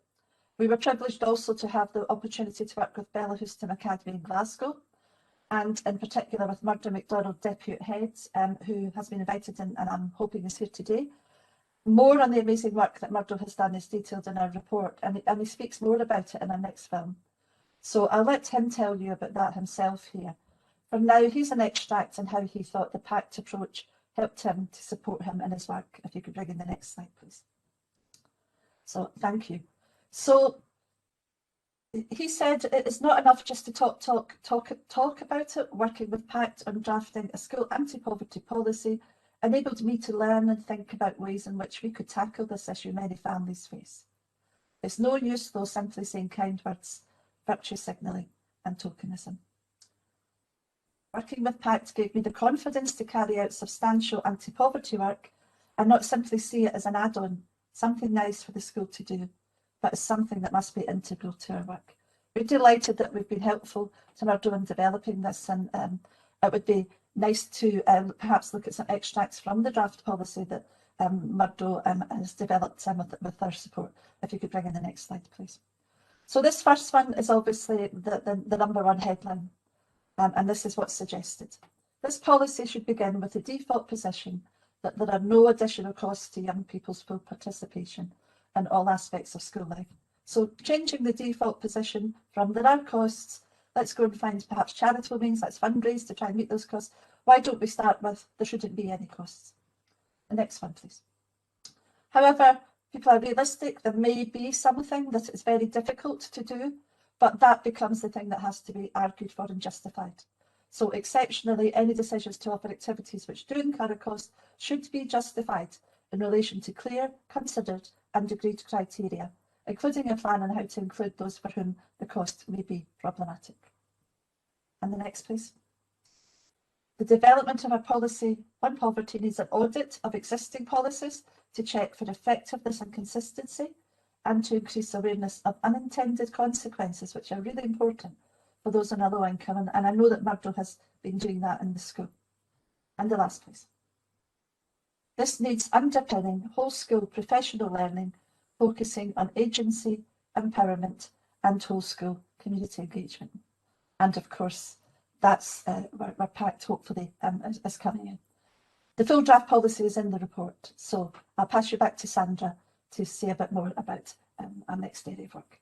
we were privileged also to have the opportunity to work with Bella Houston Academy in Glasgow, and in particular with Murdo MacDonald, Deputy Head, who has been invited in, and I'm hoping is here today. More on the amazing work that Murdo has done is detailed in our report, and he speaks more about it in our next film. So I'll let him tell you about that himself here. For now, here's an extract on how he thought the PACT approach helped him to support him in his work. If you could bring in the next slide, please. So thank you. So he said it is not enough just to talk about it. Working with PACT on drafting a school anti-poverty policy enabled me to learn and think about ways in which we could tackle this issue many families face. It's no use, though, simply saying kind words, virtue signalling and tokenism. Working with PACT gave me the confidence to carry out substantial anti-poverty work and not simply see it as an add-on, something nice for the school to do, but as something that must be integral to our work. We're delighted that we've been helpful to Murdo in developing this, and it would be nice to perhaps look at some extracts from the draft policy that Murdo has developed with our support. If you could bring in the next slide, please. So this first one is obviously the #1 headline, and this is what's suggested. This policy should begin with the default position that there are no additional costs to young people's full participation in all aspects of school life. So changing the default position from there are costs, let's go and find perhaps charitable means, let's fundraise to try and meet those costs. Why don't we start with there shouldn't be any costs? The next one, please. However, people are realistic. There may be something that is very difficult to do, but that becomes the thing that has to be argued for and justified. So exceptionally, any decisions to offer activities which do incur a cost should be justified in relation to clear, considered and agreed criteria, including a plan on how to include those for whom the cost may be problematic. And the next, please. The development of a policy on poverty needs an audit of existing policies to check for effectiveness and consistency, and to increase awareness of unintended consequences, which are really important for those on a low income. And I know that Murdo has been doing that in the school. And the last, please. This needs underpinning whole school professional learning, focusing on agency, empowerment, and whole school community engagement. And of course, that's where PACT hopefully is coming in. The full draft policy is in the report, so I'll pass you back to Sandra to say a bit more about our next area of work.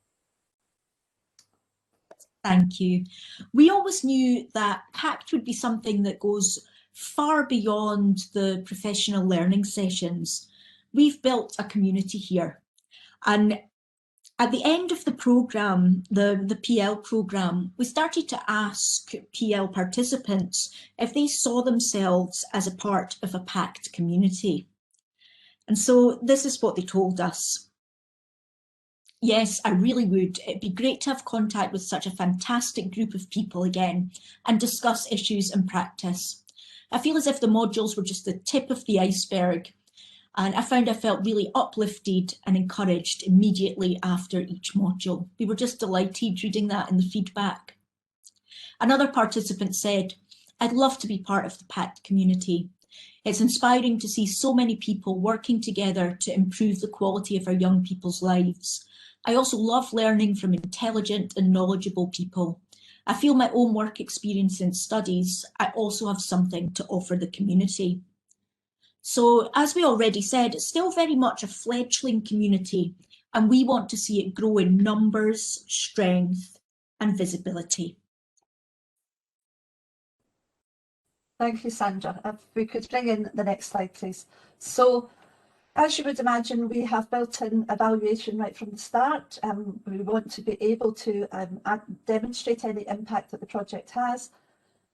Thank you. We always knew that PACT would be something that goes far beyond the professional learning sessions. We've built a community here, and at the end of the programme, the PL programme, we started to ask PL participants if they saw themselves as a part of a PACT community. And so this is what they told us. Yes, I really would. It'd be great to have contact with such a fantastic group of people again and discuss issues and practice. I feel as if the modules were just the tip of the iceberg, and I felt really uplifted and encouraged immediately after each module. We were just delighted reading that in the feedback. Another participant said, "I'd love to be part of the PACT community. It's inspiring to see so many people working together to improve the quality of our young people's lives. I also love learning from intelligent and knowledgeable people. I feel my own work experience in studies, I also have something to offer the community." So, as we already said, it's still very much a fledgling community, and we want to see it grow in numbers, strength, and visibility. Thank you, Sandra. If we could bring in the next slide, please. So, as you would imagine, we have built in evaluation right from the start. We want to be able to demonstrate any impact that the project has.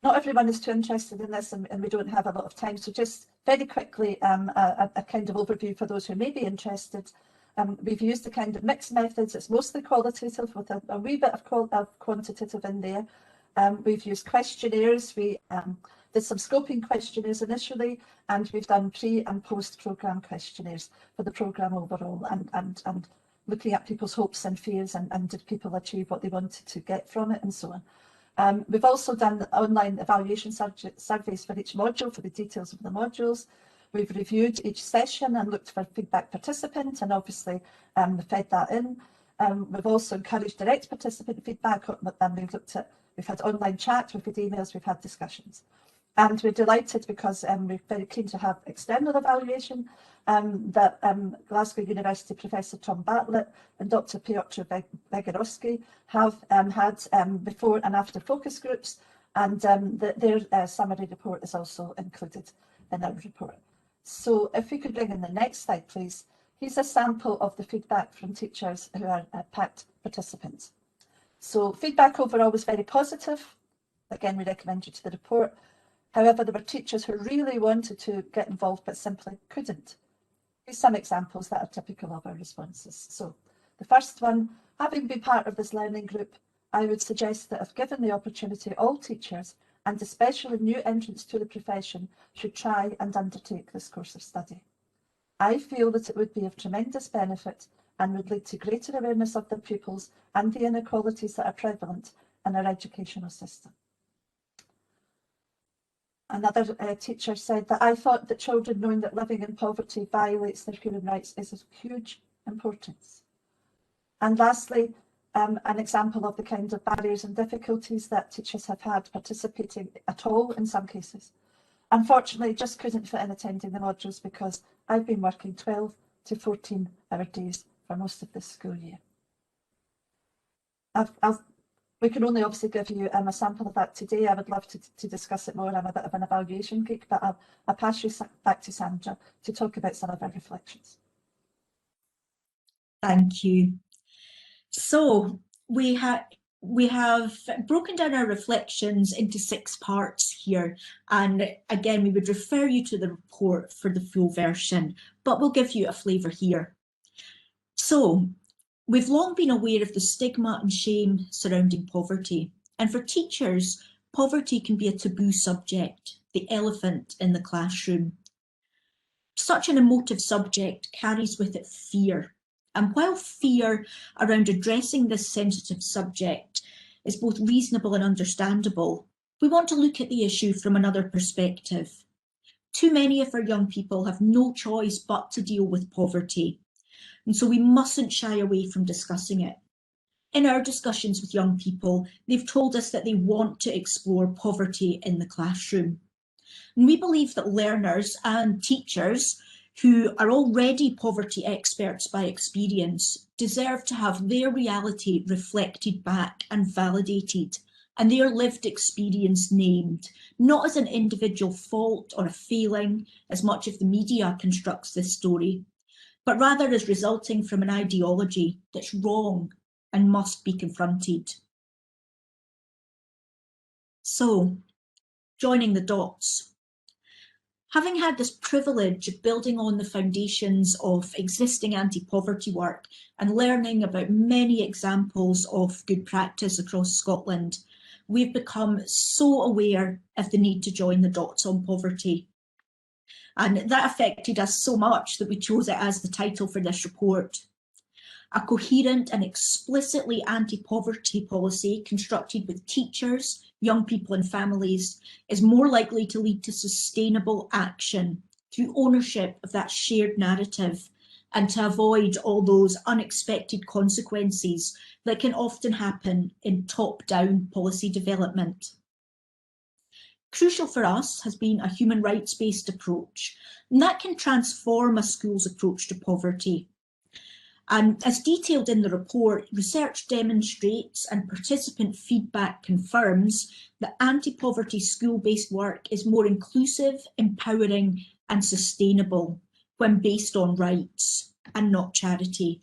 Not everyone is too interested in this, and we don't have a lot of time. So just very quickly, a kind of overview for those who may be interested. We've used the kind of mixed methods. It's mostly qualitative with a wee bit of quantitative in there. We've used questionnaires. We did some scoping questionnaires initially, and we've done pre and post programme questionnaires for the programme overall, and looking at people's hopes and fears, and did people achieve what they wanted to get from it, and so on. We've also done online evaluation surveys for each module for the details of the modules. We've reviewed each session and looked for feedback participant, and obviously fed that in. We've also encouraged direct participant feedback, and we've had online chat, we've had emails, we've had discussions. And we're delighted because we're very keen to have external evaluation, that Glasgow University Professor Tom Bartlett and Dr. Piotr Wegorowski have had before and after focus groups, and their summary report is also included in our report. So if we could bring in the next slide, please. Here's a sample of the feedback from teachers who are PACT participants. So feedback overall was very positive. Again, we recommend you to the report. However, there were teachers who really wanted to get involved but simply couldn't. Here's some examples that are typical of our responses. So the first one, having been part of this learning group, I would suggest that if given the opportunity, all teachers, and especially new entrants to the profession, should try and undertake this course of study. I feel that it would be of tremendous benefit and would lead to greater awareness of their pupils and the inequalities that are prevalent in our educational system. Another teacher said that I thought that children knowing that living in poverty violates their human rights is of huge importance. And lastly, an example of the kind of barriers and difficulties that teachers have had participating at all in some cases. Unfortunately, just couldn't fit in attending the modules because I've been working 12 to 14-hour days for most of this school year. We can only obviously give you a sample of that today. I would love to discuss it more. I'm a bit of an evaluation geek, but I'll pass you back to Sandra to talk about some of our reflections. Thank you. So we have broken down our reflections into 6 parts here, and again we would refer you to the report for the full version, but we'll give you a flavour here. So we've long been aware of the stigma and shame surrounding poverty, and for teachers, poverty can be a taboo subject, the elephant in the classroom. Such an emotive subject carries with it fear, And while fear around addressing this sensitive subject is both reasonable and understandable, we want to look at the issue from another perspective. Too many of our young people have no choice but to deal with poverty, and so we mustn't shy away from discussing it. In our discussions with young people, they've told us that they want to explore poverty in the classroom. And we believe that learners and teachers who are already poverty experts by experience deserve to have their reality reflected back and validated, and their lived experience named, not as an individual fault or a failing, as much of the media constructs this story, but rather as resulting from an ideology that's wrong and must be confronted. So, joining the dots. Having had this privilege of building on the foundations of existing anti-poverty work and learning about many examples of good practice across Scotland, we've become so aware of the need to join the dots on poverty. And that affected us so much that we chose it as the title for this report. A coherent and explicitly anti-poverty policy constructed with teachers, young people and families is more likely to lead to sustainable action through ownership of that shared narrative and to avoid all those unexpected consequences that can often happen in top-down policy development. Crucial for us has been a human rights-based approach, and that can transform a school's approach to poverty. And as detailed in the report, research demonstrates and participant feedback confirms that anti-poverty school-based work is more inclusive, empowering and sustainable when based on rights and not charity.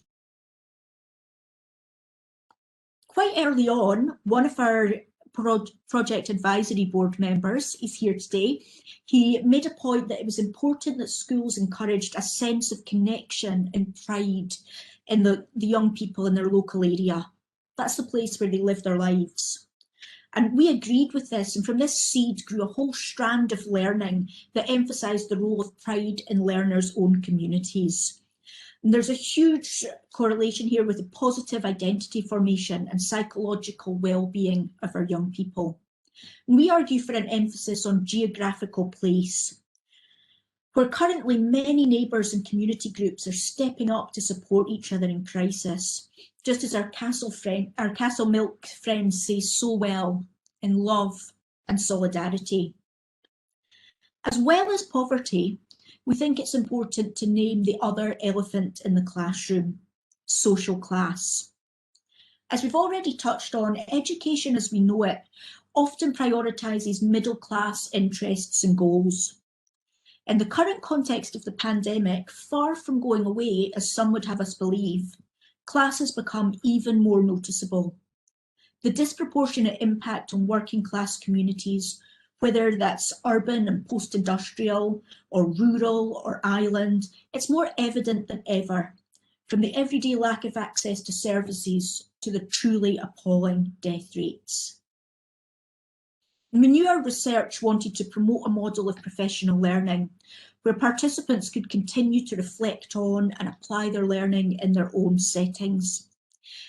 Quite early on, one of our Project Advisory Board members is here today. He made a point that it was important that schools encouraged a sense of connection and pride in the young people in their local area. That's the place where they live their lives. And we agreed with this, and from this seed grew a whole strand of learning that emphasised the role of pride in learners' own communities. And there's a huge correlation here with the positive identity formation and psychological well-being of our young people. And we argue for an emphasis on geographical place, where currently many neighbours and community groups are stepping up to support each other in crisis, just as our Castle Milk friends say so well, in love and solidarity. As well as poverty, we think it's important to name the other elephant in the classroom, social class. As we've already touched on, education as we know it often prioritises middle class interests and goals. In the current context of the pandemic, far from going away, as some would have us believe, class has become even more noticeable. The disproportionate impact on working class communities, whether that's urban and post-industrial or rural or island, it's more evident than ever, from the everyday lack of access to services to the truly appalling death rates. Our research wanted to promote a model of professional learning where participants could continue to reflect on and apply their learning in their own settings.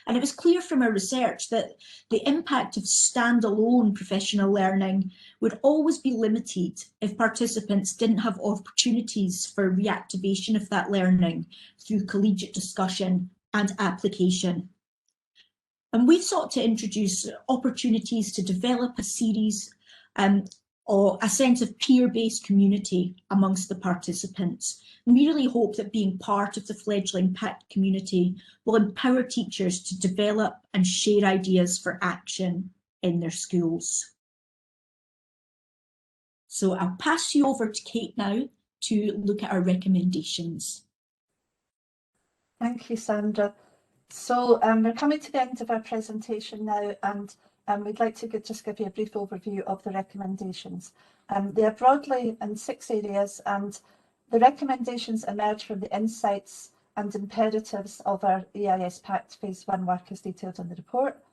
And it was clear from our research that the impact of standalone professional learning would always be limited if participants didn't have opportunities for reactivation of that learning through collegiate discussion and application. And we've sought to introduce opportunities to develop a series or a sense of peer-based community amongst the participants. And we really hope that being part of the fledgling PACT community will empower teachers to develop and share ideas for action in their schools. So I'll pass you over to Kate now to look at our recommendations. Thank you, Sandra. So we're coming to the end of our presentation now, and we'd like to just give you a brief overview of the recommendations. They are broadly in 6 areas, and the recommendations emerge from the insights and imperatives of our EIS PACT Phase 1 work as detailed in the report.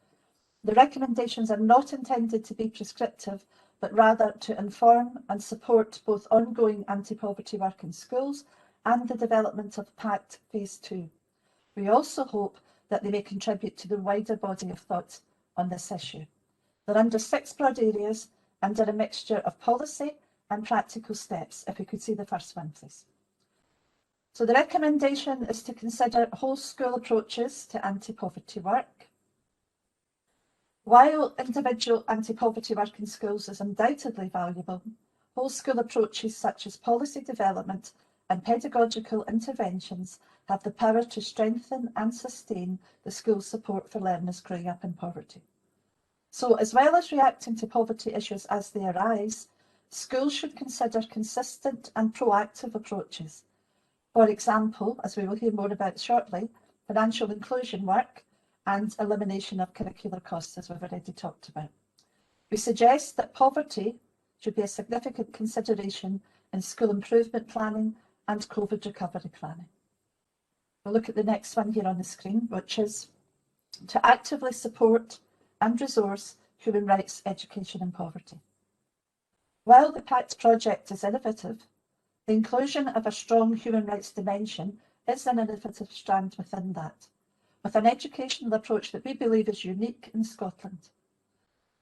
The recommendations are not intended to be prescriptive, but rather to inform and support both ongoing anti-poverty work in schools and the development of PACT Phase 2. We also hope that they may contribute to the wider body of thought on this issue. They're under 6 broad areas under a mixture of policy and practical steps. If we could see the first one, please. So the recommendation is to consider whole school approaches to anti-poverty work. While individual anti-poverty work in schools is undoubtedly valuable, whole school approaches such as policy development and pedagogical interventions have the power to strengthen and sustain the school support for learners growing up in poverty. So, as well as reacting to poverty issues as they arise, schools should consider consistent and proactive approaches. For example, as we will hear more about shortly, financial inclusion work and elimination of curricular costs, as we've already talked about. We suggest that poverty should be a significant consideration in school improvement planning and COVID recovery planning. We'll look at the next one here on the screen, which is to actively support and resource human rights education in poverty. While the PACT project is innovative, the inclusion of a strong human rights dimension is an innovative strand within that, with an educational approach that we believe is unique in Scotland.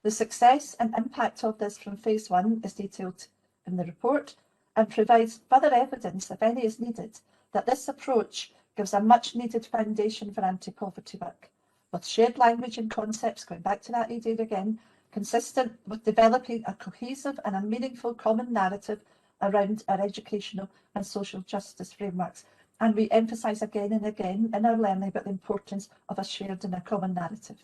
The success and impact of this from phase 1 is detailed in the report and provides further evidence, if any is needed, that this approach gives a much needed foundation for anti-poverty work, with shared language and concepts, going back to that idea again, consistent with developing a cohesive and a meaningful common narrative around our educational and social justice frameworks. And we emphasise again and again in our learning about the importance of a shared and a common narrative.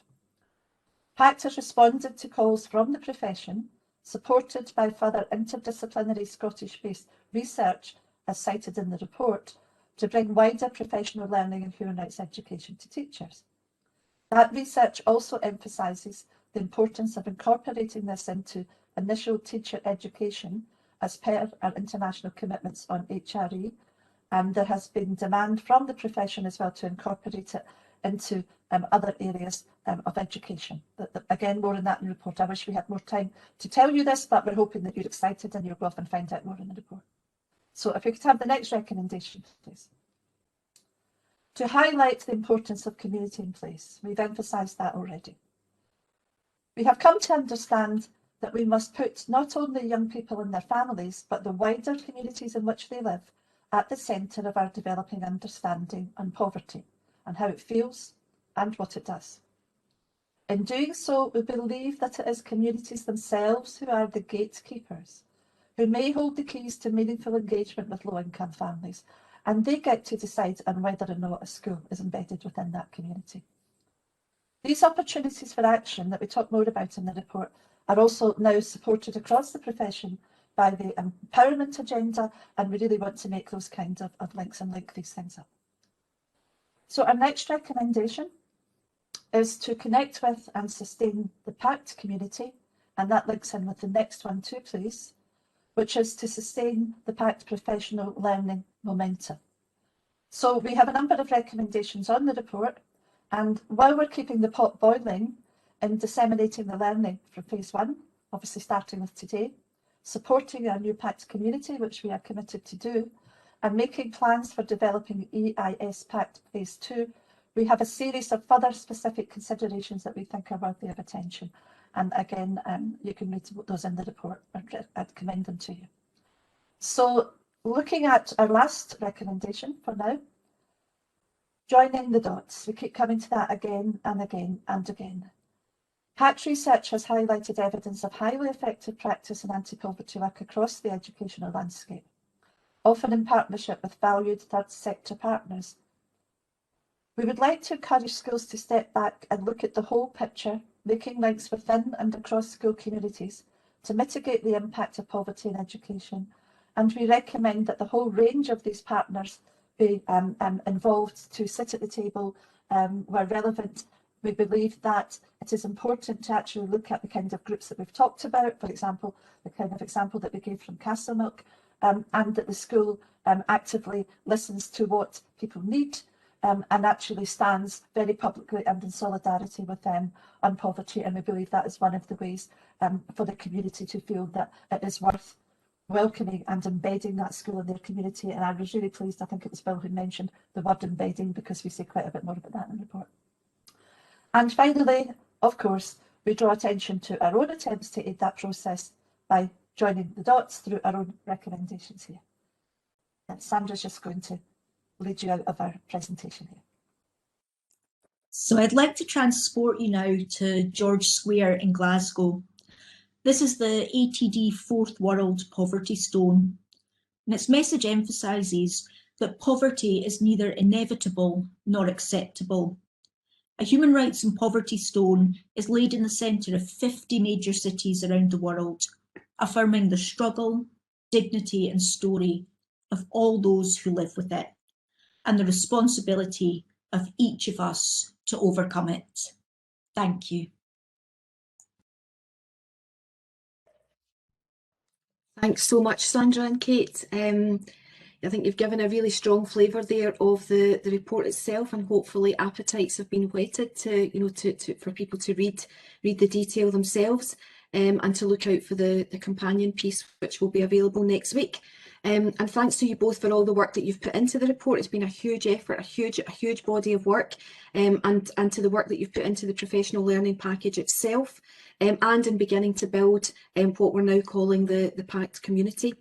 PACT has responded to calls from the profession, supported by further interdisciplinary Scottish-based research, as cited in the report, to bring wider professional learning and human rights education to teachers. That research also emphasises the importance of incorporating this into initial teacher education as per our international commitments on HRE, and there has been demand from the profession as well to incorporate it into other areas of education. Again, more on that in the report. I wish we had more time to tell you this, but we're hoping that you're excited and you'll go off and find out more in the report. So if we could have the next recommendation, please. To highlight the importance of community in place, we've emphasised that already. We have come to understand that we must put not only young people and their families, but the wider communities in which they live at the centre of our developing understanding on poverty and how it feels and what it does. In doing so, we believe that it is communities themselves who are the gatekeepers, who may hold the keys to meaningful engagement with low-income families, and they get to decide on whether or not a school is embedded within that community. These opportunities for action that we talk more about in the report are also now supported across the profession by the empowerment agenda, and we really want to make those kinds of links and link these things up. So our next recommendation is to connect with and sustain the PACT community, and that links in with the next one too, please, which is to sustain the PACT professional learning momentum. So we have a number of recommendations on the report, and while we're keeping the pot boiling in disseminating the learning from phase 1, obviously starting with today, supporting our new PACT community, which we are committed to do, and making plans for developing EIS PACT phase 2, we have a series of further specific considerations that we think are worthy of attention. And again, you can read those in the report. I'd commend them to you. So looking at our last recommendation for now, joining the dots. We keep coming to that again and again and again. PACT research has highlighted evidence of highly effective practice in anti-poverty work across the educational landscape, often in partnership with valued third sector partners. We would like to encourage schools to step back and look at the whole picture, making links within and across school communities to mitigate the impact of poverty in education. And we recommend that the whole range of these partners be involved to sit at the table where relevant. We believe that it is important to actually look at the kind of groups that we've talked about, for example, the kind of example that we gave from Castlemilk, and that the school actively listens to what people need and actually stands very publicly and in solidarity with them on poverty. And we believe that is one of the ways for the community to feel that it is worth welcoming and embedding that school in their community. And I was really pleased, I think it was Bill who mentioned the word embedding, because we say quite a bit more about that in the report. And finally, of course, we draw attention to our own attempts to aid that process by joining the dots through our own recommendations here. And Sandra's just going to lead you out of our presentation here. So I'd like to transport you now to George Square in Glasgow. This is the ATD Fourth World Poverty Stone, and its message emphasises that poverty is neither inevitable nor acceptable. A human rights and poverty stone is laid in the centre of 50 major cities around the world, affirming the struggle, dignity and story of all those who live with it, and the responsibility of each of us to overcome it. Thank you. Thanks so much, Sandra and Kate. I think you've given a really strong flavour there of the report itself, and hopefully appetites have been whetted to for people to read the detail themselves, and to look out for the companion piece, which will be available next week. And thanks to you both for all the work that you've put into the report. It's been a huge effort, a huge body of work, and to the work that you've put into the professional learning package itself, and in beginning to build what we're now calling the PACT community.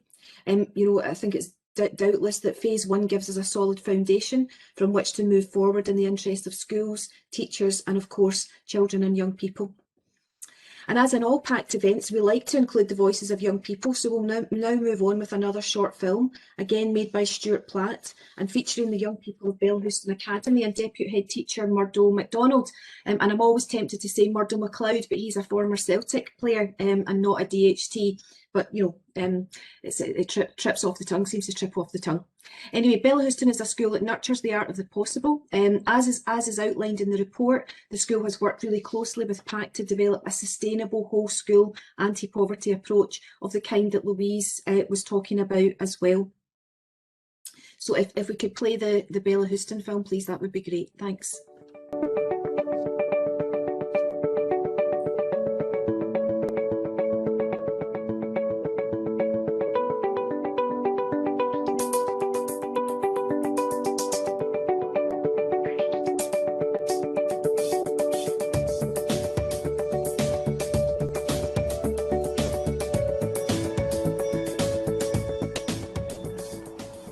I think it's doubtless that phase one gives us a solid foundation from which to move forward in the interest of schools, teachers, and of course children and young people. And as in all PACT events, we like to include the voices of young people, so we'll now move on with another short film, again made by Stuart Platt and featuring the young people of Belhouston Academy and Deputy Head Teacher Murdo MacDonald. And I'm always tempted to say Murdo MacLeod, but he's a former Celtic player and not a DHT. But it trips off the tongue, seems to trip off the tongue. Anyway, Belhouston is a school that nurtures the art of the possible. As is outlined in the report, the school has worked really closely with PACT to develop a sustainable whole school anti-poverty approach of the kind that Louise was talking about as well. So if we could play the Belhouston film, please, that would be great. Thanks.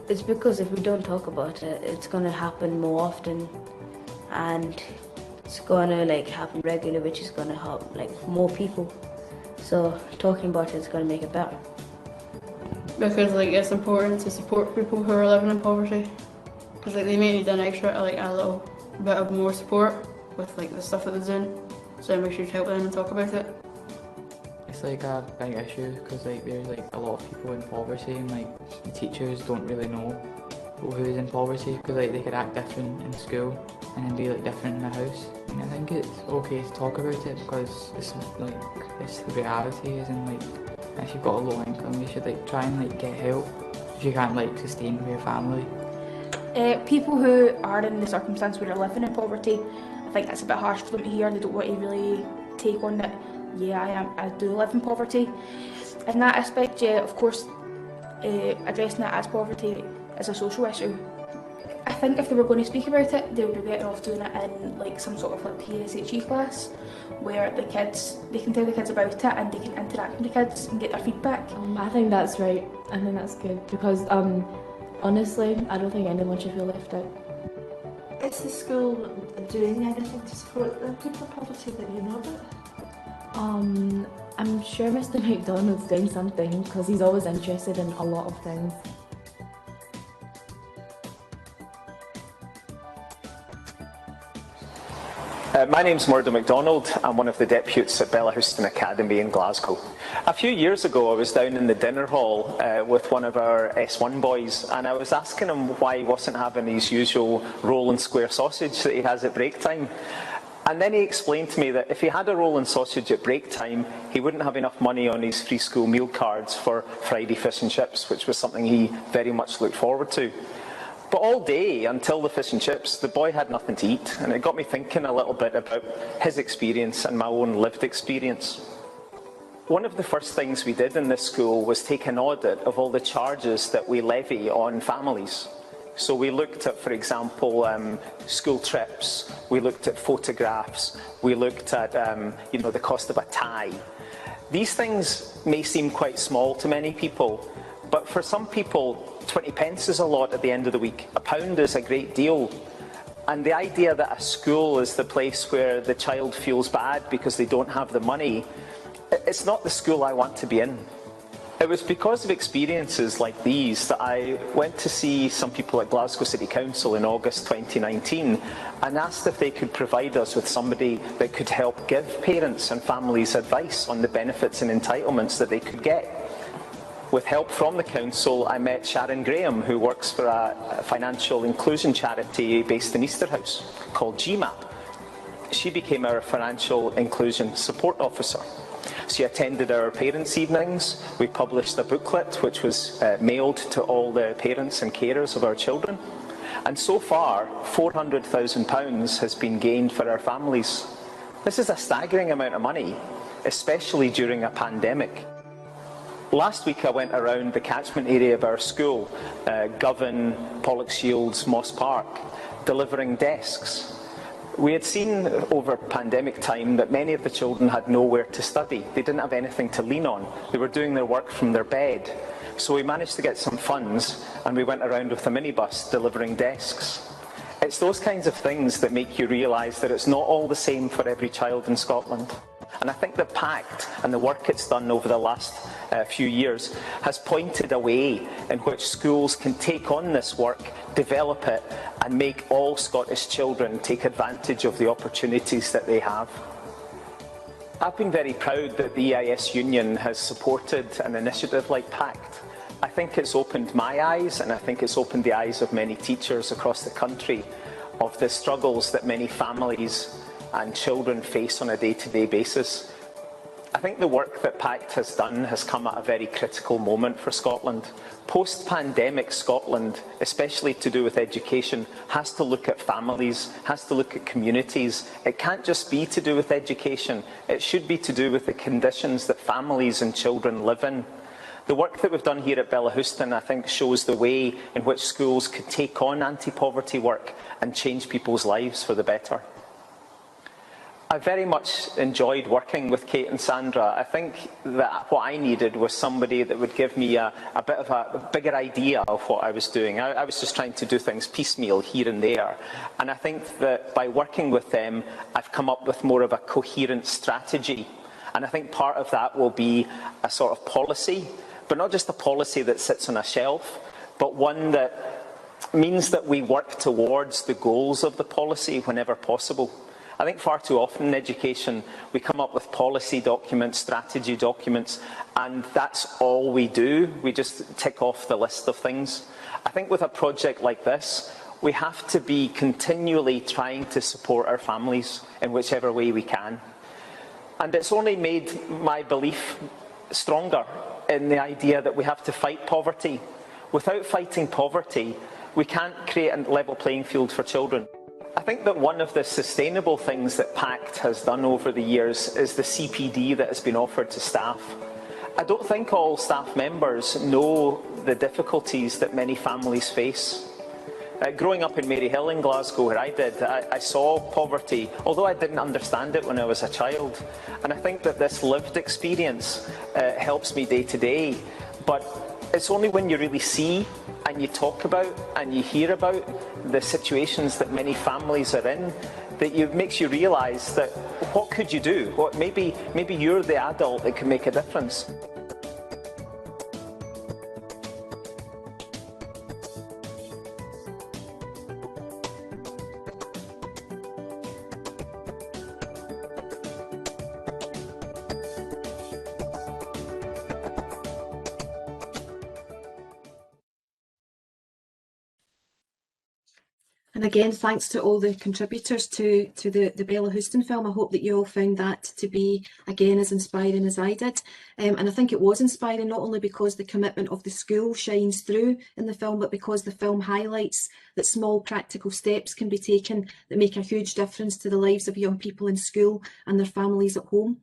It's because if we don't talk about it, it's going to happen more often, and it's going to happen regularly, which is going to help more people. So talking about it is going to make it better. Because it's important to support people who are living in poverty, because they may need an extra a little bit of more support with the stuff that they're doing. So we should help them and talk about it. It's a big issue because there's a lot of people in poverty, and the teachers don't really know who's in poverty, because they could act different in school and then be different in the house. And I think it's okay to talk about it because it's the reality, as in if you've got a low income, you should try and get help if you can't sustain your family. People who are in the circumstance where they're living in poverty, I think that's a bit harsh for them to hear. They don't want to really take on that. Yeah, I do live in poverty. In that aspect, yeah, of course, addressing it as poverty is a social issue. I think if they were going to speak about it, they would be better off doing it in some sort of PSHE class, where they can tell the kids about it and they can interact with the kids and get their feedback. I think that's right. I think that's good because honestly, I don't think anyone should feel left out. Is the school doing anything to support the people in poverty that you know about? I'm sure Mr. McDonald's doing something because he's always interested in a lot of things. My name's Murdo MacDonald. I'm one of the deputies at Belhouston Academy in Glasgow. A few years ago I was down in the dinner hall with one of our S1 boys, and I was asking him why he wasn't having his usual roll and square sausage that he has at break time. And then he explained to me that if he had a roll and sausage at break time, he wouldn't have enough money on his free school meal cards for Friday fish and chips, which was something he very much looked forward to. But all day, until the fish and chips, the boy had nothing to eat, and it got me thinking a little bit about his experience and my own lived experience. one of the first things we did in this school was take an audit of all the charges that we levy on families. So we looked at, for example, school trips, we looked at photographs, we looked at the cost of a tie. These things may seem quite small to many people, but for some people 20 pence is a lot at the end of the week. £1 is a great deal. And the idea that a school is the place where the child feels bad because they don't have the money, it's not the school I want to be in. It was because of experiences like these that I went to see some people at Glasgow City Council in August 2019 and asked if they could provide us with somebody that could help give parents and families advice on the benefits and entitlements that they could get. With help from the council, I met Sharon Graham, who works for a financial inclusion charity based in Easterhouse called GMAP. She became our financial inclusion support officer. She attended our parents' evenings. We published a booklet which was mailed to all the parents and carers of our children. And so far, £400,000 has been gained for our families. This is a staggering amount of money, especially during a pandemic. Last week I went around the catchment area of our school, Govan, Pollokshields, Moss Park, delivering desks. We had seen over pandemic time that many of the children had nowhere to study. They didn't have anything to lean on. They were doing their work from their bed. So we managed to get some funds and we went around with a minibus delivering desks. It's those kinds of things that make you realise that it's not all the same for every child in Scotland. And I think that PACT and the work it's done over the last few years has pointed a way in which schools can take on this work, develop it and make all Scottish children take advantage of the opportunities that they have. I've been very proud that the EIS Union has supported an initiative like PACT. I think it's opened my eyes and I think it's opened the eyes of many teachers across the country of the struggles that many families and children face on a day-to-day basis. I think the work that PACT has done has come at a very critical moment for Scotland. Post-pandemic Scotland, especially to do with education, has to look at families, has to look at communities. It can't just be to do with education, it should be to do with the conditions that families and children live in. The work that we've done here at Bellahouston, I think, shows the way in which schools could take on anti-poverty work and change people's lives for the better. I very much enjoyed working with Kate and Sandra. I think that what I needed was somebody that would give me a bit of a bigger idea of what I was doing. I was just trying to do things piecemeal here and there. And I think that by working with them, I've come up with more of a coherent strategy. And I think part of that will be a sort of policy, but not just a policy that sits on a shelf, but one that means that we work towards the goals of the policy whenever possible. I think far too often in education we come up with policy documents, strategy documents, and that's all we do. We just tick off the list of things. I think with a project like this, we have to be continually trying to support our families in whichever way we can. And it's only made my belief stronger in the idea that we have to fight poverty. Without fighting poverty, we can't create a level playing field for children. I think that one of the sustainable things that PACT has done over the years is the CPD that has been offered to staff. I don't think all staff members know the difficulties that many families face. Growing up in Maryhill in Glasgow, where I did, I saw poverty, although I didn't understand it when I was a child. And I think that this lived experience helps me day to day. But it's only when you really see and you talk about and you hear about the situations that many families are in that it makes you realise that what could you do? Maybe you're the adult that can make a difference. And again, thanks to all the contributors to the Bellahouston film. I hope that you all found that to be, again, as inspiring as I did. And I think it was inspiring not only because the commitment of the school shines through in the film, but because the film highlights that small practical steps can be taken that make a huge difference to the lives of young people in school and their families at home.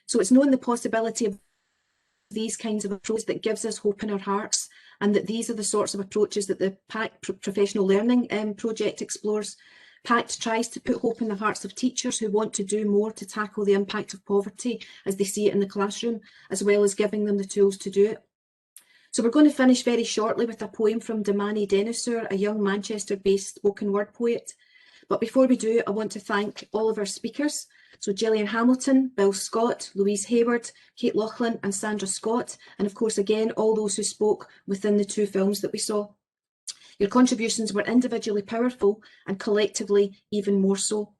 So it's knowing the possibility of these kinds of approaches that gives us hope in our hearts, and that these are the sorts of approaches that the PACT Professional Learning Project explores. PACT tries to put hope in the hearts of teachers who want to do more to tackle the impact of poverty as they see it in the classroom, as well as giving them the tools to do it. So we're going to finish very shortly with a poem from Damani Dennisur, a young Manchester-based spoken word poet. But before we do, I want to thank all of our speakers. So Gillian Hamilton, Bill Scott, Louise Hayward, Kate Laughlin and Sandra Scott, and of course again all those who spoke within the 2 films that we saw. Your contributions were individually powerful and collectively even more so.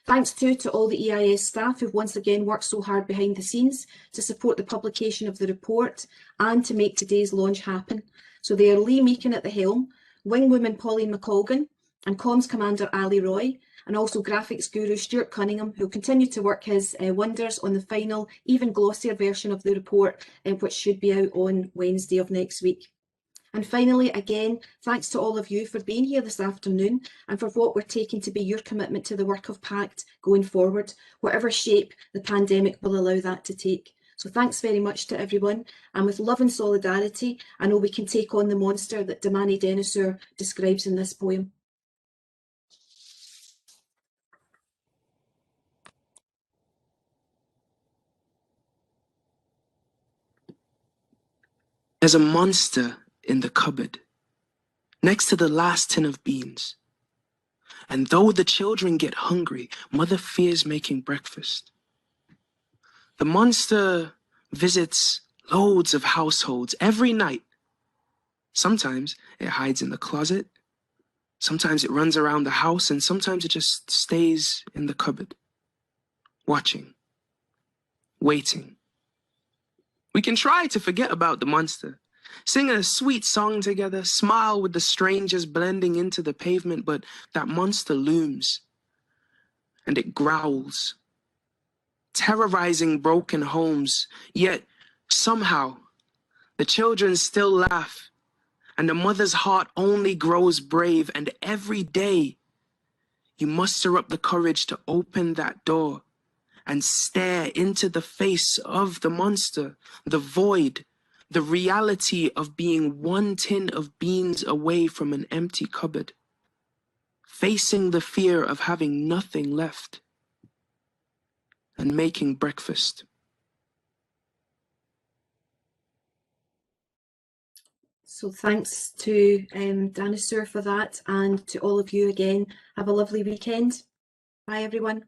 Thanks too to all the EIS staff who've once again worked so hard behind the scenes to support the publication of the report and to make today's launch happen. So they are Lee Meakin at the helm, wingwoman Pauline McColgan and comms commander Ali Roy, and also graphics guru Stuart Cunningham, who'll continue to work his wonders on the final, even glossier version of the report, which should be out on Wednesday of next week. And finally, again, thanks to all of you for being here this afternoon and for what we're taking to be your commitment to the work of PACT going forward, whatever shape the pandemic will allow that to take. So thanks very much to everyone, and with love and solidarity, I know we can take on the monster that Damani Dennisur describes in this poem. There's a monster in the cupboard, next to the last tin of beans. And though the children get hungry, mother fears making breakfast. The monster visits loads of households every night. Sometimes it hides in the closet, sometimes it runs around the house, and sometimes it just stays in the cupboard, watching, waiting. We can try to forget about the monster, sing a sweet song together, smile with the strangers blending into the pavement, but that monster looms, and it growls, terrorizing broken homes. Yet somehow the children still laugh, and the mother's heart only grows brave, and every day you muster up the courage to open that door and stare into the face of the monster, the void, the reality of being one tin of beans away from an empty cupboard, facing the fear of having nothing left, and making breakfast. So thanks to Dennisur for that, and to all of you again. Have a lovely weekend. Bye everyone.